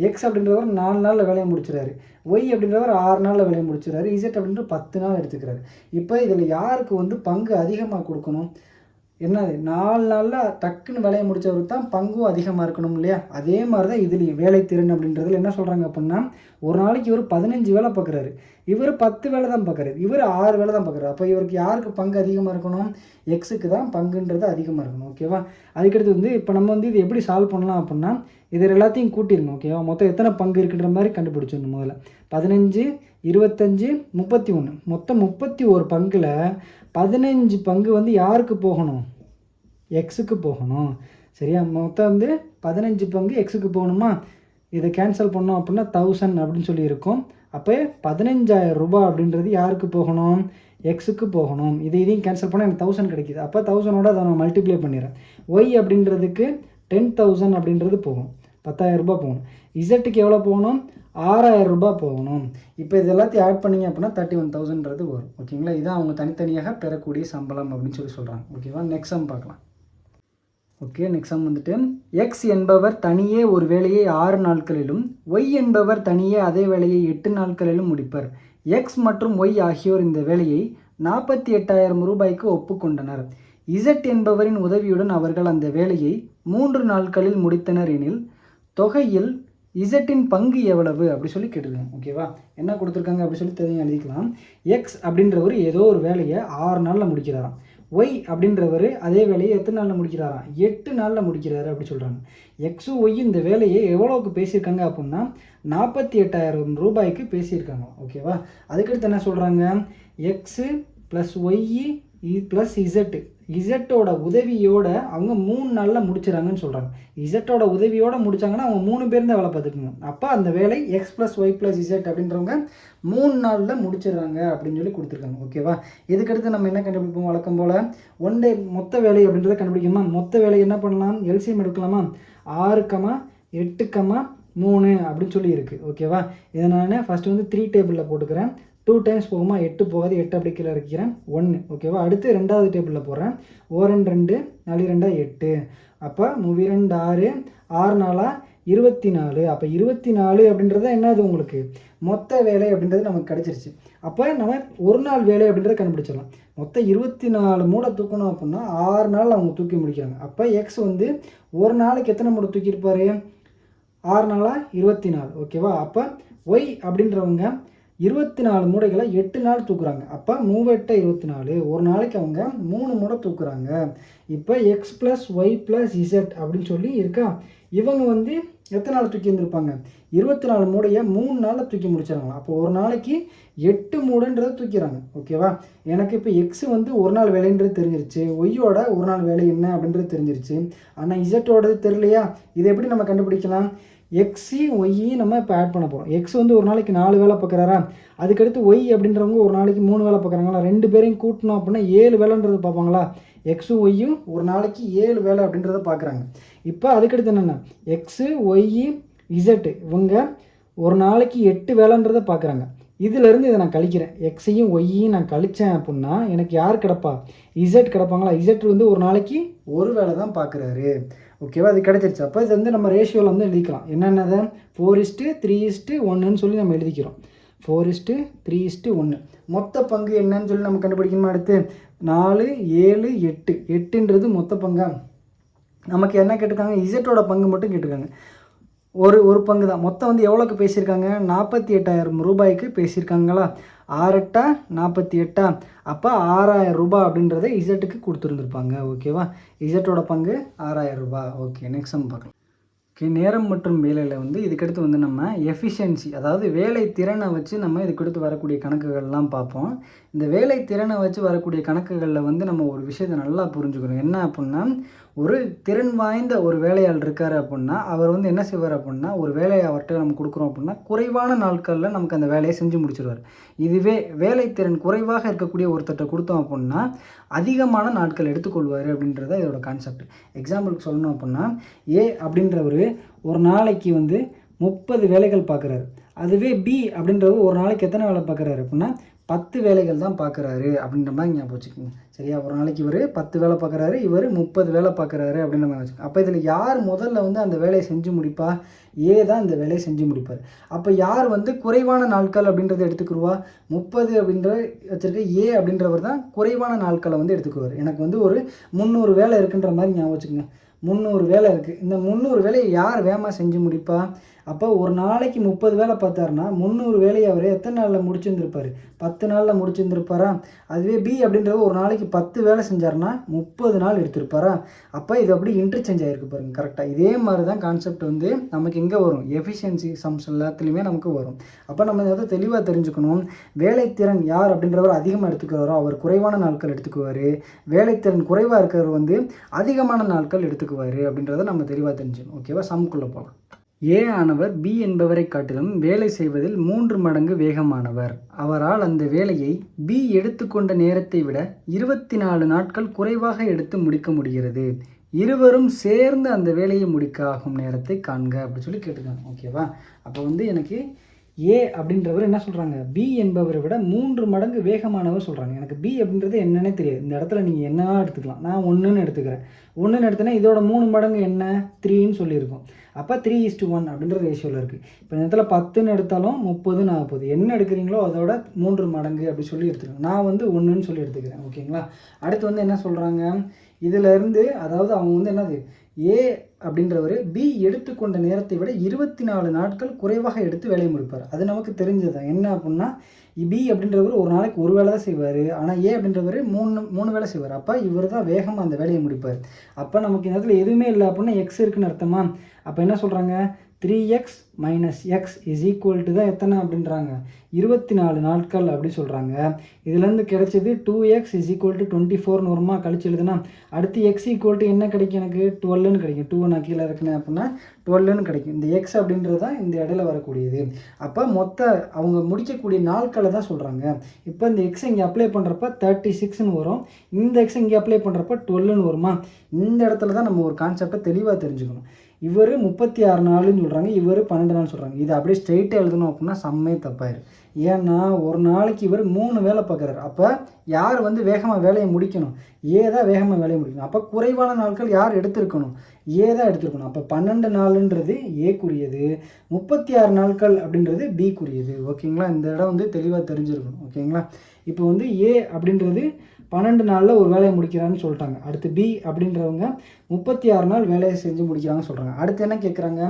எக்ஸ் அப்படின்றவர் 4 நாளில் வேலையை முடிச்சுறாரு. ஒய் அப்படின்றவர் 6 நாளில் வேலையை முடிச்சுறாரு. இசட் அப்படின்ற 10 நாள் எடுத்துக்கிறாரு. இப்போ இதில் யாருக்கு வந்து பங்கு அதிகமாக கொடுக்கணும், என்னது 4 நாளில் டக்குன்னு வேலையை முடித்தவருக்கு தான் பங்கும் அதிகமாக இருக்கணும் இல்லையா. அதே மாதிரி தான் இதுலேயும் வேலை திறன் அப்படின்றதுல என்ன சொல்கிறாங்க அப்படின்னா ஒரு நாளைக்கு இவர் 15 வேலை பார்க்குறாரு, இவர் 10 வேலை தான் பார்க்குறாரு, இவர் 6 வேலை தான் பார்க்குறாரு. அப்போ இவருக்கு யாருக்கு பங்கு அதிகமாக இருக்கணும், எக்ஸுக்கு தான் பங்குன்றது அதிகமாக இருக்கணும். ஓகேவா. அதுக்கடுத்து வந்து இப்போ நம்ம வந்து இது எப்படி சால்வ் பண்ணலாம் அப்படின்னா இது எல்லாத்தையும் கூட்டிடணும். ஓகேவா. மொத்தம் எத்தனை பங்கு இருக்குன்ற மாதிரி கண்டுபிடிச்சிடணும். முதல்ல 15, 25, 31 மொத்தம் 31 பங்கில் 15 பங்கு வந்து யாருக்கு போகணும், எக்ஸுக்கு போகணும். சரியா. மொத்தம் வந்து 15 பங்கு எக்ஸுக்கு போகணுமா. இதை கேன்சல் பண்ணோம் அப்படின்னா 1000 அப்படின்னு சொல்லி இருக்கும். அப்போ 15,000 ரூபாய் அப்படின்றது யாருக்கு போகணும், எக்ஸுக்கு போகணும். இதையும் கேன்சல் பண்ணால் எனக்கு 1000 கிடைக்கிது. அப்போ 1000ஓட அதை நான் மல்டிப்ளை பண்ணிடுறேன். ஒய் அப்படின்றதுக்கு 10,000 அப்படின்றது போகும், 10,000 ரூபாய் போகணும். இசட்டுக்கு எவ்வளோ போகணும், 6,000 ரூபாய் போகணும். இப்போ இது எல்லாத்தையும் ஆட் பண்ணிங்க அப்படின்னா 31,000ன்றது வரும். ஓகேங்களா. இதான் அவங்க தனித்தனியாக பெறக்கூடிய சம்பளம் அப்படின்னு சொல்லி சொல்கிறாங்க. ஓகேவா. நெக்ஸ்ட் சம் பார்க்கலாம். ஓகே, நெக்ஸ்ட் சம் வந்துட்டு எக்ஸ் என்பவர் தனியே ஒரு வேலையை 6 நாட்களிலும் ஒய் என்பவர் தனியே அதே வேலையை 8 நாட்களிலும் முடிப்பர். எக்ஸ் மற்றும் ஒய் ஆகியோர் இந்த வேலையை 48,000 ரூபாய்க்கு ஒப்புக்கொண்டனர். இசட் என்பவரின் உதவியுடன் அவர்கள் அந்த வேலையை 3 நாட்களில் முடித்தனர் எனில் தொகையில் இசட்டின் பங்கு எவ்வளவு அப்படி சொல்லி கேட்டிருக்காங்க. ஓகேவா. என்ன கொடுத்துருக்காங்க அப்படி சொல்லி தெரியும் எழுதிக்கலாம். எக்ஸ் அப்படின்றவர் ஏதோ ஒரு வேலையை 6 நாளில் முடிக்கிறாராம். ஒய் அப்படின்றவர் அதே வேலையை எத்தனை நாளில் முடிக்கிறாராம், 8 நாளில் முடிக்கிறாரு அப்படி சொல்கிறாங்க. எக்ஸும் ஒய் இந்த வேலையை எவ்வளோவுக்கு பேசியிருக்காங்க அப்படின்னா 48,000 ரூபாய்க்கு பேசியிருக்காங்க. ஓகேவா. அதுக்கடுத்து என்ன சொல்கிறாங்க, எக்ஸு ப்ளஸ் ஒய்இ ப்ளஸ் இசட்டு, இசட்டோட உதவியோட அவங்க 3 நாளில் முடிச்சிடறாங்கன்னு சொல்கிறாங்க. இசட்டோட உதவியோடு முடித்தாங்கன்னா அவங்க 3 பேர் தான் வேலை பார்த்துக்குங்க. அப்போ அந்த வேலை X plus Y plus Z அப்படின்றவங்க 3 நாளில் முடிச்சிடுறாங்க அப்படின்னு சொல்லி கொடுத்துருக்காங்க. ஓகேவா. இதுக்கடுத்து நம்ம என்ன கண்டுபிடிப்போம், வழக்கம் போல் 1 டே மொத்த வேலை அப்படின்றத கண்டுபிடிக்கணுமா. மொத்த வேலை என்ன பண்ணலாம், எல்சிஎம் எடுக்கலாமா. 6, 8, 3 அப்படின்னு சொல்லி இருக்குது. ஓகேவா. இதை நான் ஃபஸ்ட்டு வந்து 3 டேபிளில் போட்டுக்கிறேன். 2 டைம்ஸ் போகுமா, 8 போகாது, 8 அப்படி கீழே இருக்கிறேன் 1. ஓகேவா. அடுத்து 2வது டேபிளில் போடுறேன். 1 2 2 4 2 8. அப்போ 3 2 6, 6 4 24. அப்போ 24 அப்படின்றது என்னது உங்களுக்கு மொத்த வேலை அப்படின்றது நமக்கு கிடச்சிருச்சு. அப்போ நம்ம ஒரு நாள் வேலை அப்படின்றத கண்டுபிடிச்சிடலாம். மொத்தம் 24 மூடை தூக்கணும் அப்படின்னா 6 நாள் அவங்க தூக்கி முடிக்கிறாங்க. அப்போ எக்ஸ் வந்து ஒரு நாளைக்கு எத்தனை மூடை தூக்கியிருப்பார்? 6 நாளா 24. ஓகேவா? அப்போ ஒய் அப்படின்றவங்க 24 மூடைகளை 8 நாள் தூக்குறாங்க. அப்போ 3 8 24. ஒரு நாளைக்கு அவங்க 3 மூடை தூக்குறாங்க. இப்போ X plus Y plus Z அப்படின்னு சொல்லி இருக்கா. இவங்க வந்து எத்தனை நாள் தூக்கி இருந்திருப்பாங்க? 24 மூடையை 3 நாளில் தூக்கி முடிச்சிடறாங்க. அப்போ ஒரு நாளைக்கு 8 மூடைன்றதை தூக்கிறாங்க. ஓகேவா? எனக்கு இப்போ எக்ஸ் வந்து ஒரு நாள் வேலைன்றது தெரிஞ்சிருச்சு, ஒய்யோட ஒரு நாள் வேலை என்ன அப்படின்றது தெரிஞ்சிருச்சு. ஆனால் இசட்டோடது தெரியலையா? இதை எப்படி நம்ம கண்டுபிடிக்கலாம்? எக்ஸையும் ஒய்யையும் நம்ம இப்போ ஆட் பண்ண போகிறோம். எக்ஸ் வந்து ஒரு நாளைக்கு 4 வேலை பார்க்குறாரா, அதுக்கடுத்து ஒய் அப்படின்றவங்க ஒரு நாளைக்கு 3 வேலை பார்க்குறாங்களா, 2 பேரையும் கூட்டணும் அப்படின்னா 7 வேலைன்றது பார்ப்பாங்களா? எக்ஸும் ஒய்யும் ஒரு நாளைக்கு 7 வேலை அப்படின்றத பார்க்குறாங்க. இப்போ அதுக்கடுத்து என்னென்ன, எக்ஸு ஒய்யு இசட்டு இவங்க ஒரு நாளைக்கு 8 வேலைன்றதை பார்க்குறாங்க. இதிலேருந்து இதை நான் கழிக்கிறேன். எக்ஸையும் ஒய்யையும் நான் கழித்தேன் அப்படின்னா எனக்கு யார் கிடப்பா? இசட் கிடப்பாங்களா? இசட் வந்து ஒரு நாளைக்கு ஒரு வேலை தான் பார்க்குறாரு. ஓகேவா? அது கிடச்சிருச்சு. அப்போ இது வந்து நம்ம ரேஷியோவில் வந்து எழுதிக்கலாம். என்னென்னதை 4:3:1 சொல்லி நம்ம எழுதிக்கிறோம். 4:3:1. மொத்த பங்கு என்னன்னு சொல்லி நம்ம கண்டுபிடிக்கணுமா? அடுத்து 4 7 8 8ன்றது மொத்த பங்கா? நமக்கு என்ன கேட்டிருக்காங்க? இசட்டோட பங்கு மட்டும் கேட்டிருக்காங்க. ஒரு பங்கு தான். மொத்தம் வந்து எவ்வளோக்கு பேசியிருக்காங்க? 48,000 ரூபாய்க்கு பேசியிருக்காங்களா? 6 8 48. அப்போ 6,000 ரூபாய் அப்படின்றத இசட்டுக்கு கொடுத்துருந்துருப்பாங்க. ஓகேவா? இசட்டோட பங்கு 6,000 ரூபாய். ஓகே, நெக்ஸ்ட் நம்ம பார்க்கலாம். ஓகே, நேரம் மற்றும் வேலையில் வந்து இதுக்கடுத்து வந்து நம்ம எஃபிஷியன்சி, அதாவது வேலை திறனை வச்சு நம்ம இதுக்கடுத்து வரக்கூடிய கணக்குகள்லாம் பார்ப்போம். இந்த வேலை திறனை வச்சு வரக்கூடிய கணக்குகளில் வந்து நம்ம ஒரு விஷயத்தை நல்லா புரிஞ்சுக்கணும். என்ன அப்படின்னா, ஒரு திறன் வாய்ந்த ஒரு வேலையாள் இருக்கார் அப்படின்னா அவர் வந்து என்ன செய்வார் அப்படின்னா, ஒரு வேலையை அவர்கிட்ட நம்ம கொடுக்குறோம் அப்படின்னா குறைவான நாட்களில் நமக்கு அந்த வேலையை செஞ்சு முடிச்சிடுவார். இதுவே வேலைத்திறன் குறைவாக இருக்கக்கூடிய ஒருத்தர்கிட்ட கொடுத்தோம் அப்படின்னா அதிகமான நாட்கள் எடுத்துக்கொள்வார் அப்படின்றத இதோட கான்செப்ட். எக்ஸாம்பிளுக்கு சொல்லணும் அப்படின்னா, ஏ அப்படின்றவர் ஒரு நாளைக்கு வந்து 30 வேலைகள் பார்க்குறாரு. அதுவே பி அப்படின்றவர் ஒரு நாளைக்கு எத்தனை வேலை பார்க்குறாரு அப்படின்னா 10 வேலைகள் தான் பார்க்குறாரு அப்படின்ற மாதிரி ஞாபகம் வச்சுக்கோங்க. சரியா? ஒரு நாளைக்கு இவர் 10 வேலை பார்க்குறாரு, இவர் 30 வேலை பார்க்குறாரு அப்படின்ற மாதிரி வச்சுக்கோங்க. அப்போ இதில் யார் முதல்ல வந்து அந்த வேலையை செஞ்சு முடிப்பா? ஏ தான் இந்த வேலையை செஞ்சு முடிப்பார். அப்போ யார் வந்து குறைவான நாட்கள் அப்படின்றத எடுத்துக்கிடுவா? 30 அப்படின்ற வச்சுருக்க ஏ அப்படின்றவர் தான் குறைவான நாட்களை வந்து எடுத்துக்குவார். எனக்கு வந்து ஒரு 300 வேலை இருக்குன்ற மாதிரி ஞாபகம் வச்சுக்கோங்க. 300 வேலை இருக்குது. இந்த 300 வேலையை யார் வேகமாக செஞ்சு முடிப்பா? அப்போ ஒரு நாளைக்கு 30 வேலை பார்த்தாருன்னா 300 வேலையை அவர் எத்தனை நாளில் முடிச்சுருந்துருப்பார்? 10 நாளில் முடிச்சுருந்துருப்பாரா? அதுவே பி அப்படின்றது ஒரு நாளைக்கு 10 வேலை செஞ்சார்னா 30 நாள் எடுத்திருப்பாரா? அப்போ இது அப்படி இன்டர்சேஞ்ச் ஆகிருக்கு பாருங்கள். கரெக்டாக இதே மாதிரி தான் கான்செப்ட் வந்து நமக்கு எங்கே வரும்? எஃபிஷியன்சி சம்ஸ் எல்லாத்துலேயுமே நமக்கு வரும். அப்போ நம்ம இதை தெளிவாக தெரிஞ்சுக்கணும். வேலைத்திறன் யார் அப்படின்றவர் அதிகமாக எடுத்துக்கிறாரோ அவர் குறைவான நாட்கள் எடுத்துக்குவார். வேலைத்திறன் குறைவாக இருக்கிறவர் வந்து அதிகமான நாட்கள் எடுத்துக்குவார் அப்படின்றத நம்ம தெளிவாக தெரிஞ்சுக்கணும். ஓகேவா? சம்குள்ளே போகலாம். ஏ ஆனவர் பி என்பவரை காட்டிலும் வேலை செய்வதில் 3 மடங்கு வேகமானவர். அவரால் அந்த வேலையை பி எடுத்துக்கொண்ட நேரத்தை விட 24 நாட்கள் குறைவாக எடுத்து முடிக்க முடிகிறது. இருவரும் சேர்ந்து அந்த வேலையை முடிக்க ஆகும் நேரத்தை காண்க அப்படி சொல்லி கேட்டுக்காங்க. ஓகேவா? அப்போ வந்து எனக்கு ஏ அப்படின்றவர் என்ன சொல்கிறாங்க? பி என்பவரை விட 3 மடங்கு வேகமானவர் சொல்கிறாங்க. எனக்கு பி அப்படின்றது என்னன்னே தெரியாது. இந்த இடத்துல நீங்கள் என்னவா எடுத்துக்கலாம். நான் 1ன்னு எடுத்துக்கிறேன். 1ன்னு எடுத்தேன்னா இதோட 3 மடங்கு என்ன? 3ன்னு சொல்லியிருக்கோம். அப்போ 3:1 அப்படின்ற ரேஷியோவில் இருக்குது. இப்போ இந்த இடத்துல 10ன்னு எடுத்தாலும் 30ன்னு ஆக போகுது. என்ன எடுக்கிறீங்களோ அதோட 3 மடங்கு அப்படி சொல்லி எடுத்துக்கிறேன். நான் வந்து 1ன்னு சொல்லி எடுத்துக்கிறேன். ஓகேங்களா? அடுத்து வந்து என்ன சொல்கிறாங்க? இதிலேருந்து அதாவது அவங்க வந்து என்னது, ஏ அப்படின்றவர் பி எடுத்துக்கொண்ட நேரத்தை விட 24 நாட்கள் குறைவாக எடுத்து வேலையை முடிப்பார். அது நமக்கு தெரிஞ்சது என்ன அப்படின்னா, பி அப்படின்றவர் ஒரு நாளைக்கு ஒரு வேலை தான் செய்வார். ஆனால் ஏ அப்படின்றவர் 3 வேலை செய்வார். அப்போ இவர் தான் வேகமாக அந்த வேலையை முடிப்பார். அப்போ நமக்கு இந்த இடத்துல எதுவுமே இல்லை அப்படின்னா எக்ஸ் இருக்குன்னு அர்த்தமா? அப்போ என்ன சொல்கிறாங்க? 3x - x = தான் எத்தனை அப்படின்றாங்க? 24 நாட்கள் அப்படி சொல்கிறாங்க. இதுலேருந்து கிடைச்சது 2x = 24ன்னு வருமா? கழிச்சு எழுதுனா அடுத்து x = என்ன கிடைக்கும்? எனக்கு 12ன்னு கிடைக்கும். 2 நான் கீழே இருக்கிறேன் அப்படின்னா 12ன்னு கிடைக்கும். இந்த x அப்படின்றது தான் இந்த இடையில வரக்கூடியது. அப்போ மொத்த அவங்க முடிக்கக்கூடிய நாட்களை தான் சொல்கிறாங்க. இப்போ இந்த x இங்கே அப்ளை பண்ணுறப்ப 36ன்னு வரும். இந்த x இங்கே அப்ளை பண்ணுறப்ப 12ன்னு வருமா? இந்த இடத்துல தான் நம்ம ஒரு கான்செப்டை தெளிவாக தெரிஞ்சுக்கணும். இவர் 36 நாள்னு சொல்கிறாங்க, இவர் 12 நாள் சொல்கிறாங்க. இது அப்படியே ஸ்ட்ரெயிட்டாக எழுதணும் அப்படின்னா செம்மே தப்பாயிரு. ஏன்னா ஒரு நாளைக்கு இவர் 3 வேலை பார்க்குறாரு. அப்போ யார் வந்து வேகமாக வேலையை முடிக்கணும்? ஏ தான் வேகமாக வேலையை முடிக்கணும். அப்போ குறைவான நாட்கள் யார் எடுத்திருக்கணும்? ஏ தான் எடுத்துருக்கணும். அப்போ 12 நாளுன்றது ஏக்குரியது, 36 நாட்கள் அப்படின்றது பிக்குரியது. ஓகேங்களா? இந்த இடம் வந்து தெளிவாக தெரிஞ்சிருக்கணும். ஓகேங்களா? இப்போ வந்து ஏ அப்படின்றது 12 நாளில் ஒரு வேலையை முடிக்கிறான்னு சொல்லிட்டாங்க. அடுத்து பி அப்படின்றவங்க 36 நாள் வேலையை செஞ்சு முடிக்கிறாங்கன்னு சொல்கிறாங்க. அடுத்து என்ன கேட்குறாங்க,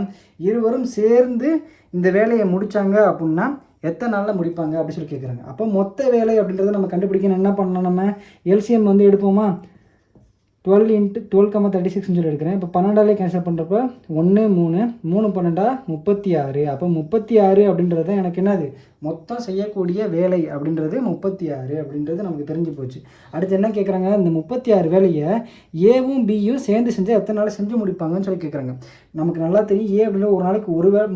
இருவரும் சேர்ந்து இந்த வேலையை முடித்தாங்க அப்படின்னா எத்தனை நாளில் முடிப்பாங்க அப்படின்னு சொல்லி கேட்குறாங்க. அப்போ மொத்த வேலை அப்படின்றத நம்ம கண்டுபிடிக்கணும். என்ன பண்ணலாம், நம்ம எல்சிஎம் வந்து எடுப்போமா, 12 × 12,36 சொல்லி எடுக்கிறேன். இப்போ 12ஆலே கேன்சல் பண்ணுறப்ப 1 3 3 12 36. அப்போ 36 அப்படின்றது எனக்கு என்னது, மொத்தம் செய்யக்கூடிய வேலை அப்படின்றது 36 அப்படின்றது நமக்கு தெரிஞ்சு போச்சு. அடுத்து என்ன கேட்குறாங்க, இந்த 36 வேலையை ஏவும் பியும் சேர்ந்து செஞ்சால் எத்தனை நாள் செஞ்சு முடிப்பாங்கன்னு சொல்லி கேட்குறாங்க. நமக்கு நல்லா தெரியும், ஏ அப்படின்ற ஒரு நாளைக்கு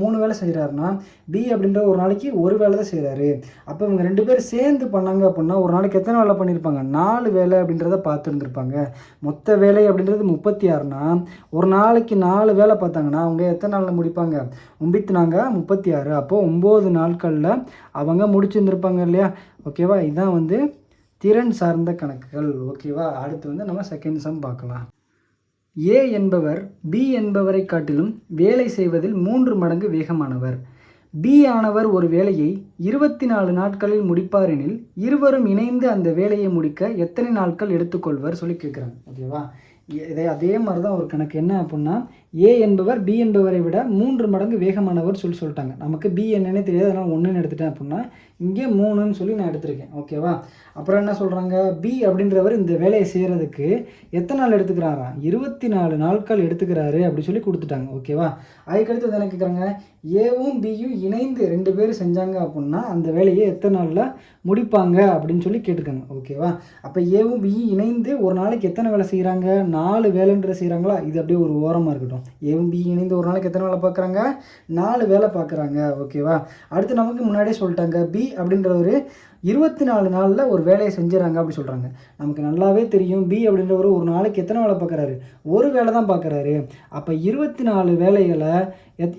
3 வேலை செய்கிறாருன்னா பி அப்படின்ற ஒரு நாளைக்கு ஒரு வேலை தான் செய்கிறாரு. அப்போ இவங்க 2 பேர் சேர்ந்து பண்ணாங்க அப்படின்னா ஒரு நாளைக்கு எத்தனை வேலை பண்ணியிருப்பாங்க, 4 வேலை அப்படின்றத பார்த்துருந்துருப்பாங்க. மொத்த வேலை அப்படின்றது 36னா ஒரு நாளைக்கு 4 வேலை பார்த்தாங்கன்னா அவங்க எத்தனை நாளில் முடிப்பாங்க, 36. அப்போது 9 நாட்களில் அவங்க முடிச்சிருந்துருப்பாங்க இல்லையா? ஓகேவா? இதுதான் வந்து திறன் சார்ந்த கணக்குகள். ஓகேவா? அடுத்து வந்து நம்ம செகண்ட் சம் பார்க்கலாம். ஏ என்பவர் பி என்பவரை காட்டிலும் வேலை செய்வதில் 3 மடங்கு வேகமானவர். பி ஆனவர் ஒரு வேலையை 24 நாட்களில் முடிப்பார் எனில் இருவரும் இணைந்து அந்த வேலையை முடிக்க எத்தனை நாட்கள் எடுத்துக்கொள்வர் சொல்லி கேட்குறாங்க. ஓகேவா? அதே மாதிரி தான் ஒரு கணக்கு. என்ன அப்படின்னா, ஏ என்பவர் பி என்பவரை விட 3 மடங்கு வேகமானவர் சொல்லிட்டாங்க. நமக்கு பி என்னன்னே தெரியாது, அதனால் 1ன்னு எடுத்துட்டேன் அப்படின்னா இங்கே 3ன்னு சொல்லி நான் எடுத்திருக்கேன். ஓகேவா? அப்புறம் என்ன சொல்கிறாங்க, பி அப்படின்றவர் இந்த வேலையை செய்கிறதுக்கு எத்தனை நாள் எடுத்துக்கிறாராம், 24 நாட்கள் எடுத்துக்கிறாரு அப்படி சொல்லி கொடுத்துட்டாங்க. ஓகேவா? அதுக்கடுத்து என்ன கேட்குறாங்க, ஏவும் பியும் இணைந்து 2 பேர் செஞ்சாங்க அப்படின்னா அந்த வேலையை எத்தனை நாளில் முடிப்பாங்க அப்படின்னு சொல்லி கேட்டுருக்காங்க. ஓகேவா? அப்போ ஏவும் பியும் இணைந்து ஒரு நாளைக்கு எத்தனை வேலை செய்கிறாங்க, 4 வேலைன்ற செய்கிறாங்களா? இது அப்படியே ஒரு ஓரமாக இருக்கட்டும். ஏவும் பி இணைந்து ஒரு நாளைக்கு எத்தனை வேலை பார்க்குறாங்க, 4 வேலை பார்க்குறாங்க. ஓகேவா? அடுத்து நமக்கு முன்னாடியே சொல்லிட்டாங்க, பி அப்படின்றவர் 24 நாளில் ஒரு வேலையை செஞ்சுறாங்க அப்படி சொல்கிறாங்க. நமக்கு நல்லாவே தெரியும், பி அப்படின்றவர் ஒரு நாளைக்கு எத்தனை வேலை பார்க்குறாரு, ஒரு வேலை தான் பார்க்குறாரு. அப்போ 24 வேலைகளை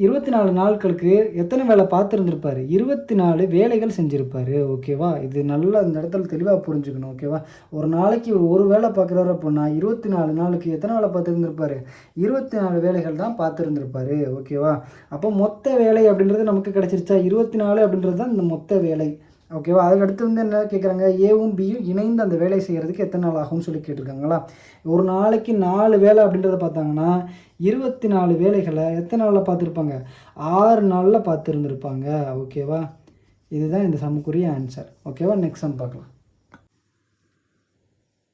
24 நாட்களுக்கு எத்தனை வேலை பார்த்துருந்துருப்பார், 24 வேலைகள் செஞ்சுருப்பார். ஓகேவா? இது நல்லா இந்த இடத்துல தெளிவாக புரிஞ்சுக்கணும். ஓகேவா? ஒரு நாளைக்கு ஒரு வேலை பார்க்குறாரு அப்படின்னா 24 நாளுக்கு எத்தனை வேலை பார்த்துருந்துருப்பார், 24 வேலைகள் தான் பார்த்துருந்துருப்பார். ஓகேவா? அப்போ மொத்த வேலை அப்படின்றது நமக்கு கிடச்சிருச்சா, 24 அப்படின்றது தான் இந்த மொத்த வேலை. ஓகேவா? அதுக்கடுத்து வந்து என்ன கேட்குறாங்க, ஏவும் பியும் இணைந்து அந்த வேலை செய்கிறதுக்கு எத்தனை நாள் ஆகும்னு சொல்லி கேட்டிருக்காங்களா? ஒரு நாளைக்கு 4 வேலை அப்படின்றத பார்த்தாங்கன்னா 24 வேலைகளை எத்தனை நாளில் பார்த்துருப்பாங்க, 6 நாளில் பார்த்துருந்துருப்பாங்க. ஓகேவா? இதுதான் இந்த சம்முக்குரிய ஆன்சர். ஓகேவா? நெக்ஸ்ட் சம் பார்க்கலாம்.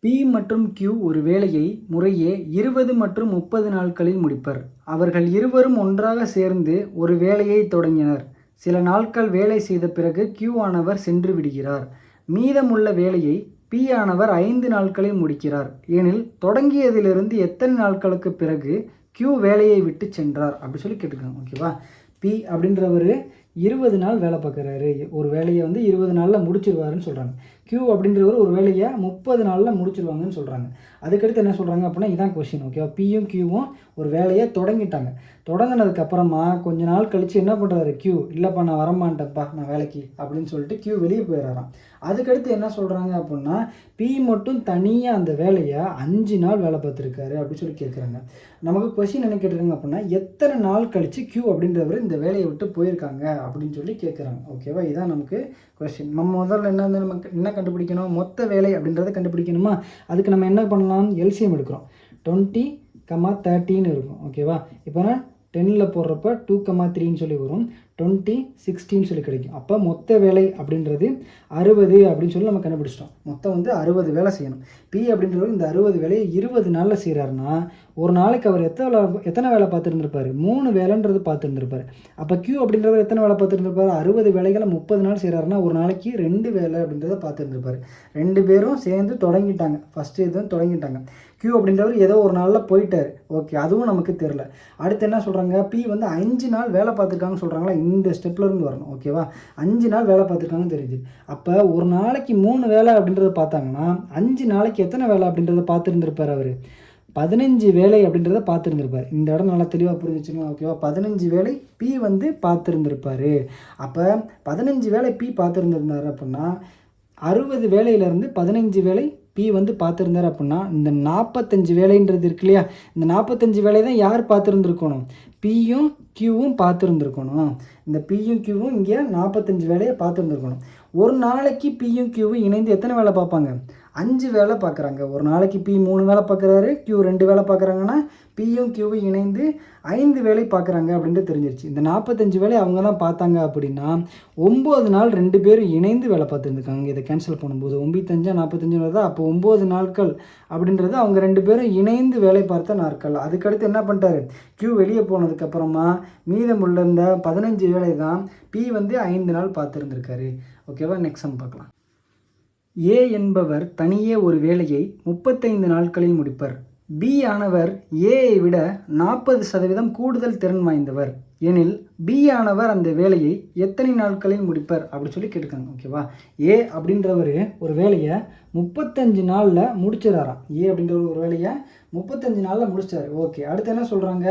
பி மற்றும் கியூ ஒரு வேலையை முறையே 20 மற்றும் 30 நாட்களில் முடிப்பர். அவர்கள் இருவரும் ஒன்றாக சேர்ந்து ஒரு வேலையை தொடங்கினர். சில நாட்கள் வேலை செய்த பிறகு கியூ ஆனவர் சென்று விடுகிறார். மீதமுள்ள வேலையை பி ஆனவர் 5 நாட்களில் முடிக்கிறார். ஏனில் தொடங்கியதிலிருந்து எத்தனை நாட்களுக்கு பிறகு கியூ வேலையை விட்டு சென்றார் அப்படி சொல்லி கேட்டுருக்காங்க. ஓகேவா? பி அப்படின்றவர் 20 நாள் வேலை பார்க்குறாரு. ஒரு வேலையை வந்து 20 நாளில் முடிச்சிருவாருன்னு சொல்கிறாங்க. கியூ அப்படின்றவர் ஒரு வேலையை 30 நாளில் முடிச்சிருவாங்கன்னு சொல்கிறாங்க. அதுக்கடுத்து என்ன சொல்கிறாங்க அப்படின்னா, இதான் கொஸ்டின். ஓகேவா? பியும் கியூவும் ஒரு வேலையை தொடங்கிட்டாங்க. தொடங்கினதுக்கப்புறமா கொஞ்ச நாள் கழித்து என்ன பண்ணுறாரு, கியூ இல்லைப்பா நான் வரமாட்டேன்ப்பா நான் வேலைக்கு அப்படின்னு சொல்லிட்டு கியூ வெளியே போயிடறாராம். அதுக்கடுத்து என்ன சொல்கிறாங்க அப்படின்னா, பி மட்டும் தனியாக அந்த வேலையை 5 நாள் வேலை பார்த்துருக்காரு அப்படின்னு சொல்லி கேட்குறாங்க. நமக்கு கொஸ்டின் என்ன கேட்டிருக்காங்க அப்படின்னா, எத்தனை நாள் கழித்து கியூ அப்படின்றவர் இந்த வேலையை விட்டு போயிருக்காங்க அப்படின்னு சொல்லி கேட்குறாங்க. ஓகேவா? இதுதான் நமக்கு கொஸ்டின். நம்ம முதல்ல நமக்கு என்ன கண்டுபிடிக்கணும், மொத்த வேலை அப்படின்றத கண்டுபிடிக்கணுமா? அதுக்கு நம்ம என்ன பண்ணலாம், எல்சிஎம் எடுக்கிறோம். 20, 30ன்னு இருக்கும். ஓகேவா? இப்போ 10ல் போடுறப்ப 2, 3ன்னு சொல்லி வரும். 20, 16 சொல்லி கிடைக்கும். அப்போ மொத்த வேலை அப்படின்றது 60 அப்படின்னு சொல்லி நம்ம கண்டுபிடிச்சிட்டோம். மொத்தம் வந்து 60 வேலை செய்யணும். பி அப்படின்றவர் இந்த 60 வேலையை 20 நாளில் செய்கிறாருன்னா ஒரு நாளைக்கு அவர் எத்தனை வேலை பார்த்துருந்துருப்பார், 3 வேலைன்றது பார்த்துருந்துருப்பார். அப்போ கியூ அப்படின்றவர் எத்தனை வேலை பார்த்துருந்துருப்பார், 60 வேலைகளை 30 நாள் செய்கிறாருன்னா ஒரு நாளைக்கு 2 வேலை அப்படின்றத பார்த்துருந்துருப்பார். 2 பேரும் சேர்ந்து தொடங்கிட்டாங்க. ஃபஸ்ட்டு இதுவும் தொடங்கிட்டாங்க. கியூ அப்படின்றவர் ஏதோ ஒரு நாளில் போயிட்டார். ஓகே, அதுவும் நமக்கு தெரில. அடுத்து என்ன சொல்கிறாங்க, பி வந்து 5 நாள் வேலை பார்த்துருக்காங்கன்னு சொல்கிறாங்களா, இந்த ஸ்டெப்லேருந்து வரணும். ஓகேவா? 5 நாள் வேலை பார்த்துருக்காங்கன்னு தெரியுது. அப்போ ஒரு நாளைக்கு 3 வேலை அப்படின்றத பார்த்தாங்கன்னா 5 நாளைக்கு எத்தனை வேலை அப்படின்றத பார்த்துருந்துருப்பார் அவர், 15 வேலை அப்படின்றத பார்த்துருந்துருப்பார். இந்த இடம் நல்லா தெளிவாக புரிஞ்சிச்சுங்களா? ஓகேவா? 15 வேலை பி வந்து பார்த்துருந்துருப்பார். அப்போ 15 வேலை பி பார்த்துருந்துருந்தார் அப்படின்னா 60 வேலையிலேருந்து 15 வேலை பி வந்து பார்த்துருந்தார் அப்படின்னா இந்த 45 வேலைன்றது இருக்கு இல்லையா, இந்த 45 வேலை தான் யார் பார்த்துருந்துருக்கணும், பியும் கியூவும் பார்த்துருந்துருக்கணும். இந்த பியும் கியூவும் இங்கே 45 வேலையை பார்த்துருந்துருக்கணும். ஒரு நாளைக்கு பியும் கியூவும் இணைந்து எத்தனை வேலை பார்ப்பாங்க, 5 வேலை பார்க்குறாங்க. ஒரு நாளைக்கு பி 3 வேலை பார்க்குறாரு, கியூ 2 வேலை பார்க்குறாங்கன்னா பியும் கியூவும் இணைந்து 5 வேலை பார்க்குறாங்க அப்படின்ட்டு தெரிஞ்சிருச்சு. இந்த 45 வேலை அவங்க தான் பார்த்தாங்க அப்படின்னா 9 நாள் 2 பேரும் இணைந்து வேலை பார்த்துருந்துருக்காங்க. இதை கேன்சல் பண்ணும்போது 9 45 வருதா, அப்போ 9 நாட்கள் அப்படின்றது அவங்க 2 பேரும் இணைந்து வேலை பார்த்த நாட்கள். அதுக்கடுத்து என்ன பண்ணிட்டாரு, கியூ வெளியே போனதுக்கப்புறமா மீதமுள்ள இந்த 15 வேலை தான் பி வந்து 5 நாள் பார்த்துருந்துருக்காரு. ஓகேவா, நெக்ஸ்ட் சம் பார்க்கலாம். ஏ என்பவர் தனியே ஒரு வேலையை 35 நாட்களில் முடிப்பர். பி ஆனவர் ஏயை விட 40% கூடுதல் திறன் வாய்ந்தவர் எனில் பி ஆனவர் அந்த வேலையை எத்தனை நாட்களில் முடிப்பர் அப்படி சொல்லி கேட்டுக்காங்க. ஓகேவா, ஏ அப்படின்றவர் ஒரு வேலையை 35 நாளில் முடிச்சிடறாராம். ஏ அப்படின்றவர் ஒரு வேலையை 35 நாளில் முடிச்சார். ஓகே, அடுத்து என்ன சொல்கிறாங்க,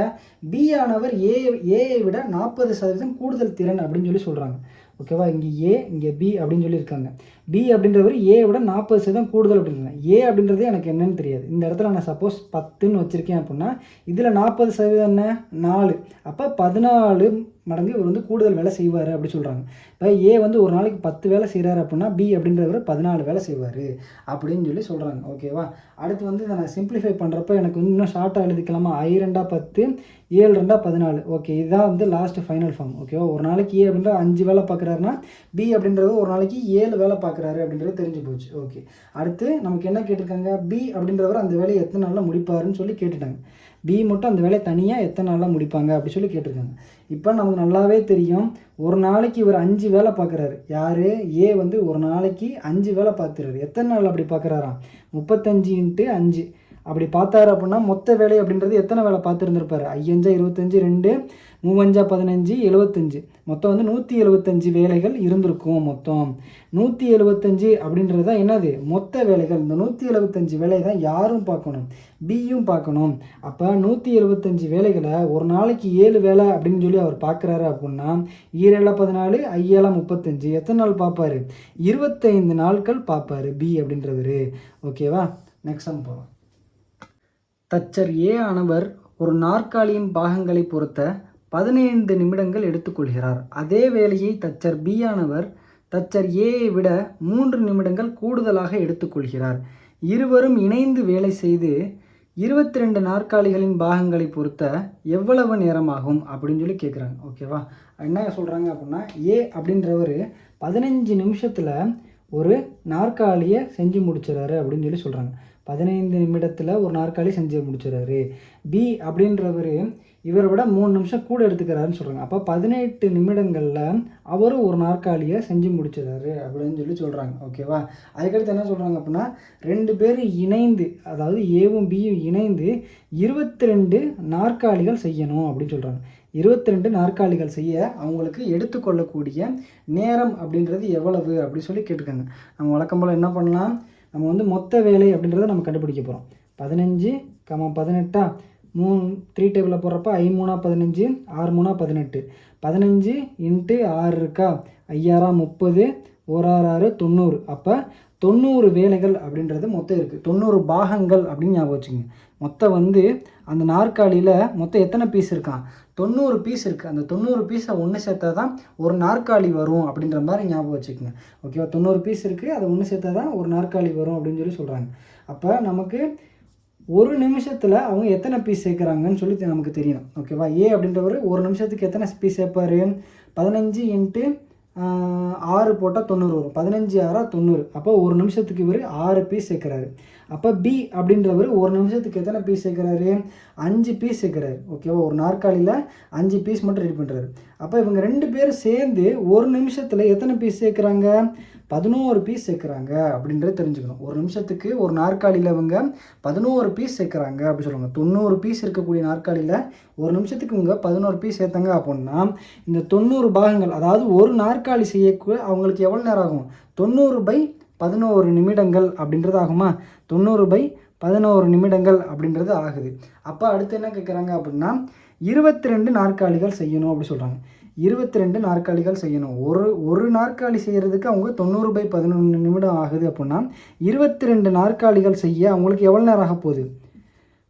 பி ஆனவர் ஏயை விட 40% கூடுதல் திறன் அப்படின்னு சொல்லி சொல்கிறாங்க. ஓகேவா, இங்கே ஏ இங்கே பி அப்படின்னு சொல்லியிருக்காங்க. பி அப்படின்றவர் ஏ விட 40% கூடுதல் அப்படின்றாங்க. ஏ அப்படின்றது எனக்கு என்னன்னு தெரியாது. இந்த இடத்துல நான் சப்போஸ் 10ன்னு வச்சுருக்கேன் அப்படின்னா இதில் 40% என்ன 4, அப்போ 14 மடங்கு இவர் வந்து கூடுதல் வேலை செய்வார் அப்படி சொல்கிறாங்க. இப்போ ஏ வந்து ஒரு நாளைக்கு 10 வேலை செய்கிறாரு அப்படின்னா பி அப்படின்றவர் 14 வேலை செய்வார் அப்படின்னு சொல்லி சொல்கிறாங்க. ஓகேவா, அடுத்து வந்து இதை நான் சிம்பிளிஃபை பண்ணுறப்ப எனக்கு வந்து இன்னும் ஷார்ட்டாக எழுதிக்கலாமா, 2 10 7 2 14. ஓகே, இதுதான் வந்து லாஸ்ட் ஃபைனல் ஃபார்ம். ஓகேவா, ஒரு நாளைக்கு ஏ அப்படின்ற 5 வேலை பார்க்குறாருன்னா பி அப்படின்றது ஒரு நாளைக்கு 7 வேலை பார்க்குறாரு அப்படின்றது தெரிஞ்சு போச்சு. ஓகே, அடுத்து நமக்கு என்ன கேட்டிருக்காங்க, பி அப்படின்றவர் அந்த வேலையை எத்தனை நாளில் முடிப்பாருன்னு சொல்லி கேட்டுட்டாங்க. பி மட்டும் அந்த வேலையை தனியாக எத்தனை நாளில் முடிப்பாங்க அப்படி சொல்லி கேட்டிருக்காங்க. இப்போ நமக்கு நல்லாவே தெரியும், ஒரு நாளைக்கு இவர் 5 வேலை பார்க்குறாரு. யார், ஏ வந்து ஒரு நாளைக்கு 5 வேலை பார்த்துறாரு. எத்தனை நாள் அப்படி பார்க்குறாராம், 35 × 5 அப்படி பார்த்தாரு அப்படின்னா மொத்த வேலை அப்படின்றது எத்தனை வேலை பார்த்துருந்துருப்பாரு, 5 25 2 3 15 75 மொத்தம் வந்து 175 வேலைகள் இருந்திருக்கும். மொத்தம் 175 அப்படின்றது தான் என்னது மொத்த வேலைகள். இந்த 175 வேலை தான் யாரும் பார்க்கணும், பியும் பார்க்கணும். அப்போ 175 வேலைகளை ஒரு நாளைக்கு 7 வேலை அப்படின்னு சொல்லி அவர் பார்க்குறாரு அப்படின்னா 7 14 5 35 எத்தனை நாள் பார்ப்பார், 25 நாட்கள் பார்ப்பார் பி அப்படின்றவர். ஓகேவா, நெக்ஸ்ட் சம் போகலாம். தச்சர் ஏ ஆனவர் ஒரு நாற்காலியின் பாகங்களை பொறுத்த 15 நிமிடங்கள் எடுத்துக்கொள்கிறார். அதே வேலையை தச்சர் பி ஆனவர் தச்சர் ஏயை விட 3 நிமிடங்கள் கூடுதலாக எடுத்துக்கொள்கிறார். இருவரும் இணைந்து வேலை செய்து 22 நாற்காலிகளின் பாகங்களை பொறுத்த எவ்வளவு நேரமாகும் அப்படின்னு சொல்லி கேட்குறாங்க. ஓகேவா, என்ன சொல்கிறாங்க அப்படின்னா ஏ அப்படின்றவர் 15 நிமிஷத்தில் ஒரு நாற்காலியை செஞ்சு முடிச்சிடறாரு அப்படின்னு சொல்லி சொல்கிறாங்க. 15 நிமிடத்தில் ஒரு நாற்காலி செஞ்சு முடிச்சிடறாரு. பி அப்படின்றவர் இவரை விட 3 நிமிஷம் கூட எடுத்துக்கிறாருன்னு சொல்கிறாங்க. அப்போ 18 நிமிடங்களில் அவரும் ஒரு நாற்காலியை செஞ்சு முடிச்சிடறாரு அப்படின்னு சொல்லி சொல்கிறாங்க. ஓகேவா, அதுக்கடுத்து என்ன சொல்கிறாங்க அப்படின்னா 2 பேரும் இணைந்து, அதாவது ஏவும் பியும் இணைந்து 22 நாற்காலிகள் செய்யணும் அப்படின்னு சொல்கிறாங்க. 22 நாற்காலிகள் செய்ய அவங்களுக்கு எடுத்துக்கொள்ளக்கூடிய நேரம் அப்படின்றது எவ்வளவு அப்படி சொல்லி கேட்டுக்காங்க. நம்ம வழக்கம் போல் என்ன பண்ணலாம், நம்ம வந்து மொத்த வேலை அப்படின்றத நம்ம கண்டுபிடிக்க போகிறோம். 15 18 3 டேபிளில் போடுறப்ப 5 3 15 6 3 18 15 × 6 இருக்கா, 5 30 1 6 90. அப்போ 90 வேலைகள் அப்படின்றது மொத்தம் இருக்குது. 90 பாகங்கள் அப்படின்னு ஞாபகம் வச்சுக்கோங்க. மொத்தம் வந்து அந்த நாற்காலியில் மொத்தம் எத்தனை பீஸ் இருக்கான், 90 பீஸ் இருக்குது. அந்த 90 பீஸை ஒன்று சேர்த்தா தான் ஒரு நாற்காலி வரும் அப்படின்ற மாதிரி ஞாபகம் வச்சுக்கோங்க. ஓகேவா, 90 பீஸ் இருக்குது, அதை ஒன்று சேர்த்தா தான் ஒரு நாற்காலி வரும் அப்படின்னு சொல்லி சொல்கிறாங்க. அப்போ நமக்கு ஒரு நிமிஷத்தில் அவங்க எத்தனை பீஸ் சேர்க்குறாங்கன்னு சொல்லி நமக்கு தெரியணும். ஓகேவா, ஏ அப்படின்றவர் ஒரு நிமிஷத்துக்கு எத்தனை பீஸ் சேர்ப்பார், 15 × 6 போட்டால் 90 வரும். 15 6 90. அப்போ ஒரு நிமிஷத்துக்கு இவர் 6 பீஸ் சேர்க்குறாரு. அப்போ பி அப்படின்றவர் ஒரு நிமிஷத்துக்கு எத்தனை பீஸ் சேர்க்குறாரு, 5 பீஸ் சேர்க்குறாரு. ஓகேவா, ஒரு நாற்காலியில் 5 பீஸ் மட்டும் ரெடி பண்ணுறாரு. அப்போ இவங்க 2 பேரும் சேர்ந்து ஒரு நிமிஷத்தில் எத்தனை பீஸ் சேர்க்குறாங்க, 11 பீஸ் சேர்க்குறாங்க அப்படின்றத தெரிஞ்சுக்கணும். ஒரு நிமிஷத்துக்கு ஒரு நாற்காலியில் இவங்க 11 பீஸ் சேர்க்குறாங்க அப்படி சொல்லுவாங்க. 90 பீஸ் இருக்கக்கூடிய நாற்காலியில் ஒரு நிமிஷத்துக்கு இவங்க 11 பீஸ் சேர்த்தாங்க அப்படின்னா இந்த 90 பாகங்கள், அதாவது ஒரு நாற்காலி செய்யக்கூட அவங்களுக்கு எவ்வளோ நேரம் ஆகும், 90/11 நிமிடங்கள் அப்படின்றது ஆகுமா, 90/11 நிமிடங்கள் அப்படின்றது ஆகுது. அப்போ அடுத்து என்ன கேட்குறாங்க அப்படின்னா 22 நாற்காலிகள் செய்யணும் அப்படி சொல்கிறாங்க. 22 நாற்காலிகள் செய்யணும். ஒரு நாற்காலி செய்கிறதுக்கு அவங்க 90/11 நிமிடம் ஆகுது அப்படின்னா 22 நாற்காலிகள் செய்ய அவங்களுக்கு எவ்வளோ நேரம் ஆகப்போகுது?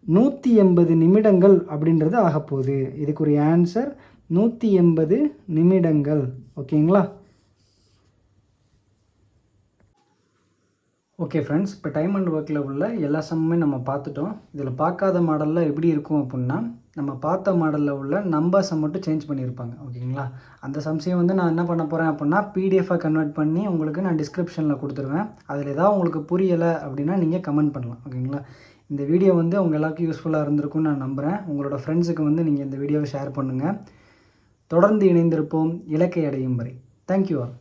180 நிமிடங்கள் அப்படின்றது ஆகப்போகுது. இதுக்குரிய ஆன்சர் 180 நிமிடங்கள். ஓகேங்களா? ஓகே ஃப்ரெண்ட்ஸ், இப்போ டைம் அண்ட் ஒர்க்கில் உள்ள எல்லா சம்முமே நம்ம பார்த்துட்டோம். இதில் பார்க்காத மாடலில் எப்படி இருக்கும் அப்படின்னா, நம்ம பார்த்த மாடலில் உள்ள நம்பர்ஸை மட்டும் சேஞ்ச் பண்ணியிருப்பாங்க. ஓகேங்களா? அந்த சம்ஸையும் வந்து நான் என்ன பண்ண போகிறேன் அப்படின்னா பிடிஎஃபாக கன்வெர்ட் பண்ணி உங்களுக்கு நான் டிஸ்கிரிப்ஷனில் கொடுத்துருவேன். அதில் ஏதாவது உங்களுக்கு புரியலை அப்படின்னா நீங்கள் கமெண்ட் பண்ணலாம். ஓகேங்களா? இந்த வீடியோ வந்து உங்கள் எல்லாருக்கும் யூஸ்ஃபுல்லாக இருந்திருக்கும்னு நான் நம்புகிறேன். உங்களோட ஃப்ரெண்ட்ஸுக்கு வந்து நீங்கள் இந்த வீடியோவை ஷேர் பண்ணுங்கள். தொடர்ந்து இணைந்திருப்போம் இலக்கை அடையும் வரை. Thank you all.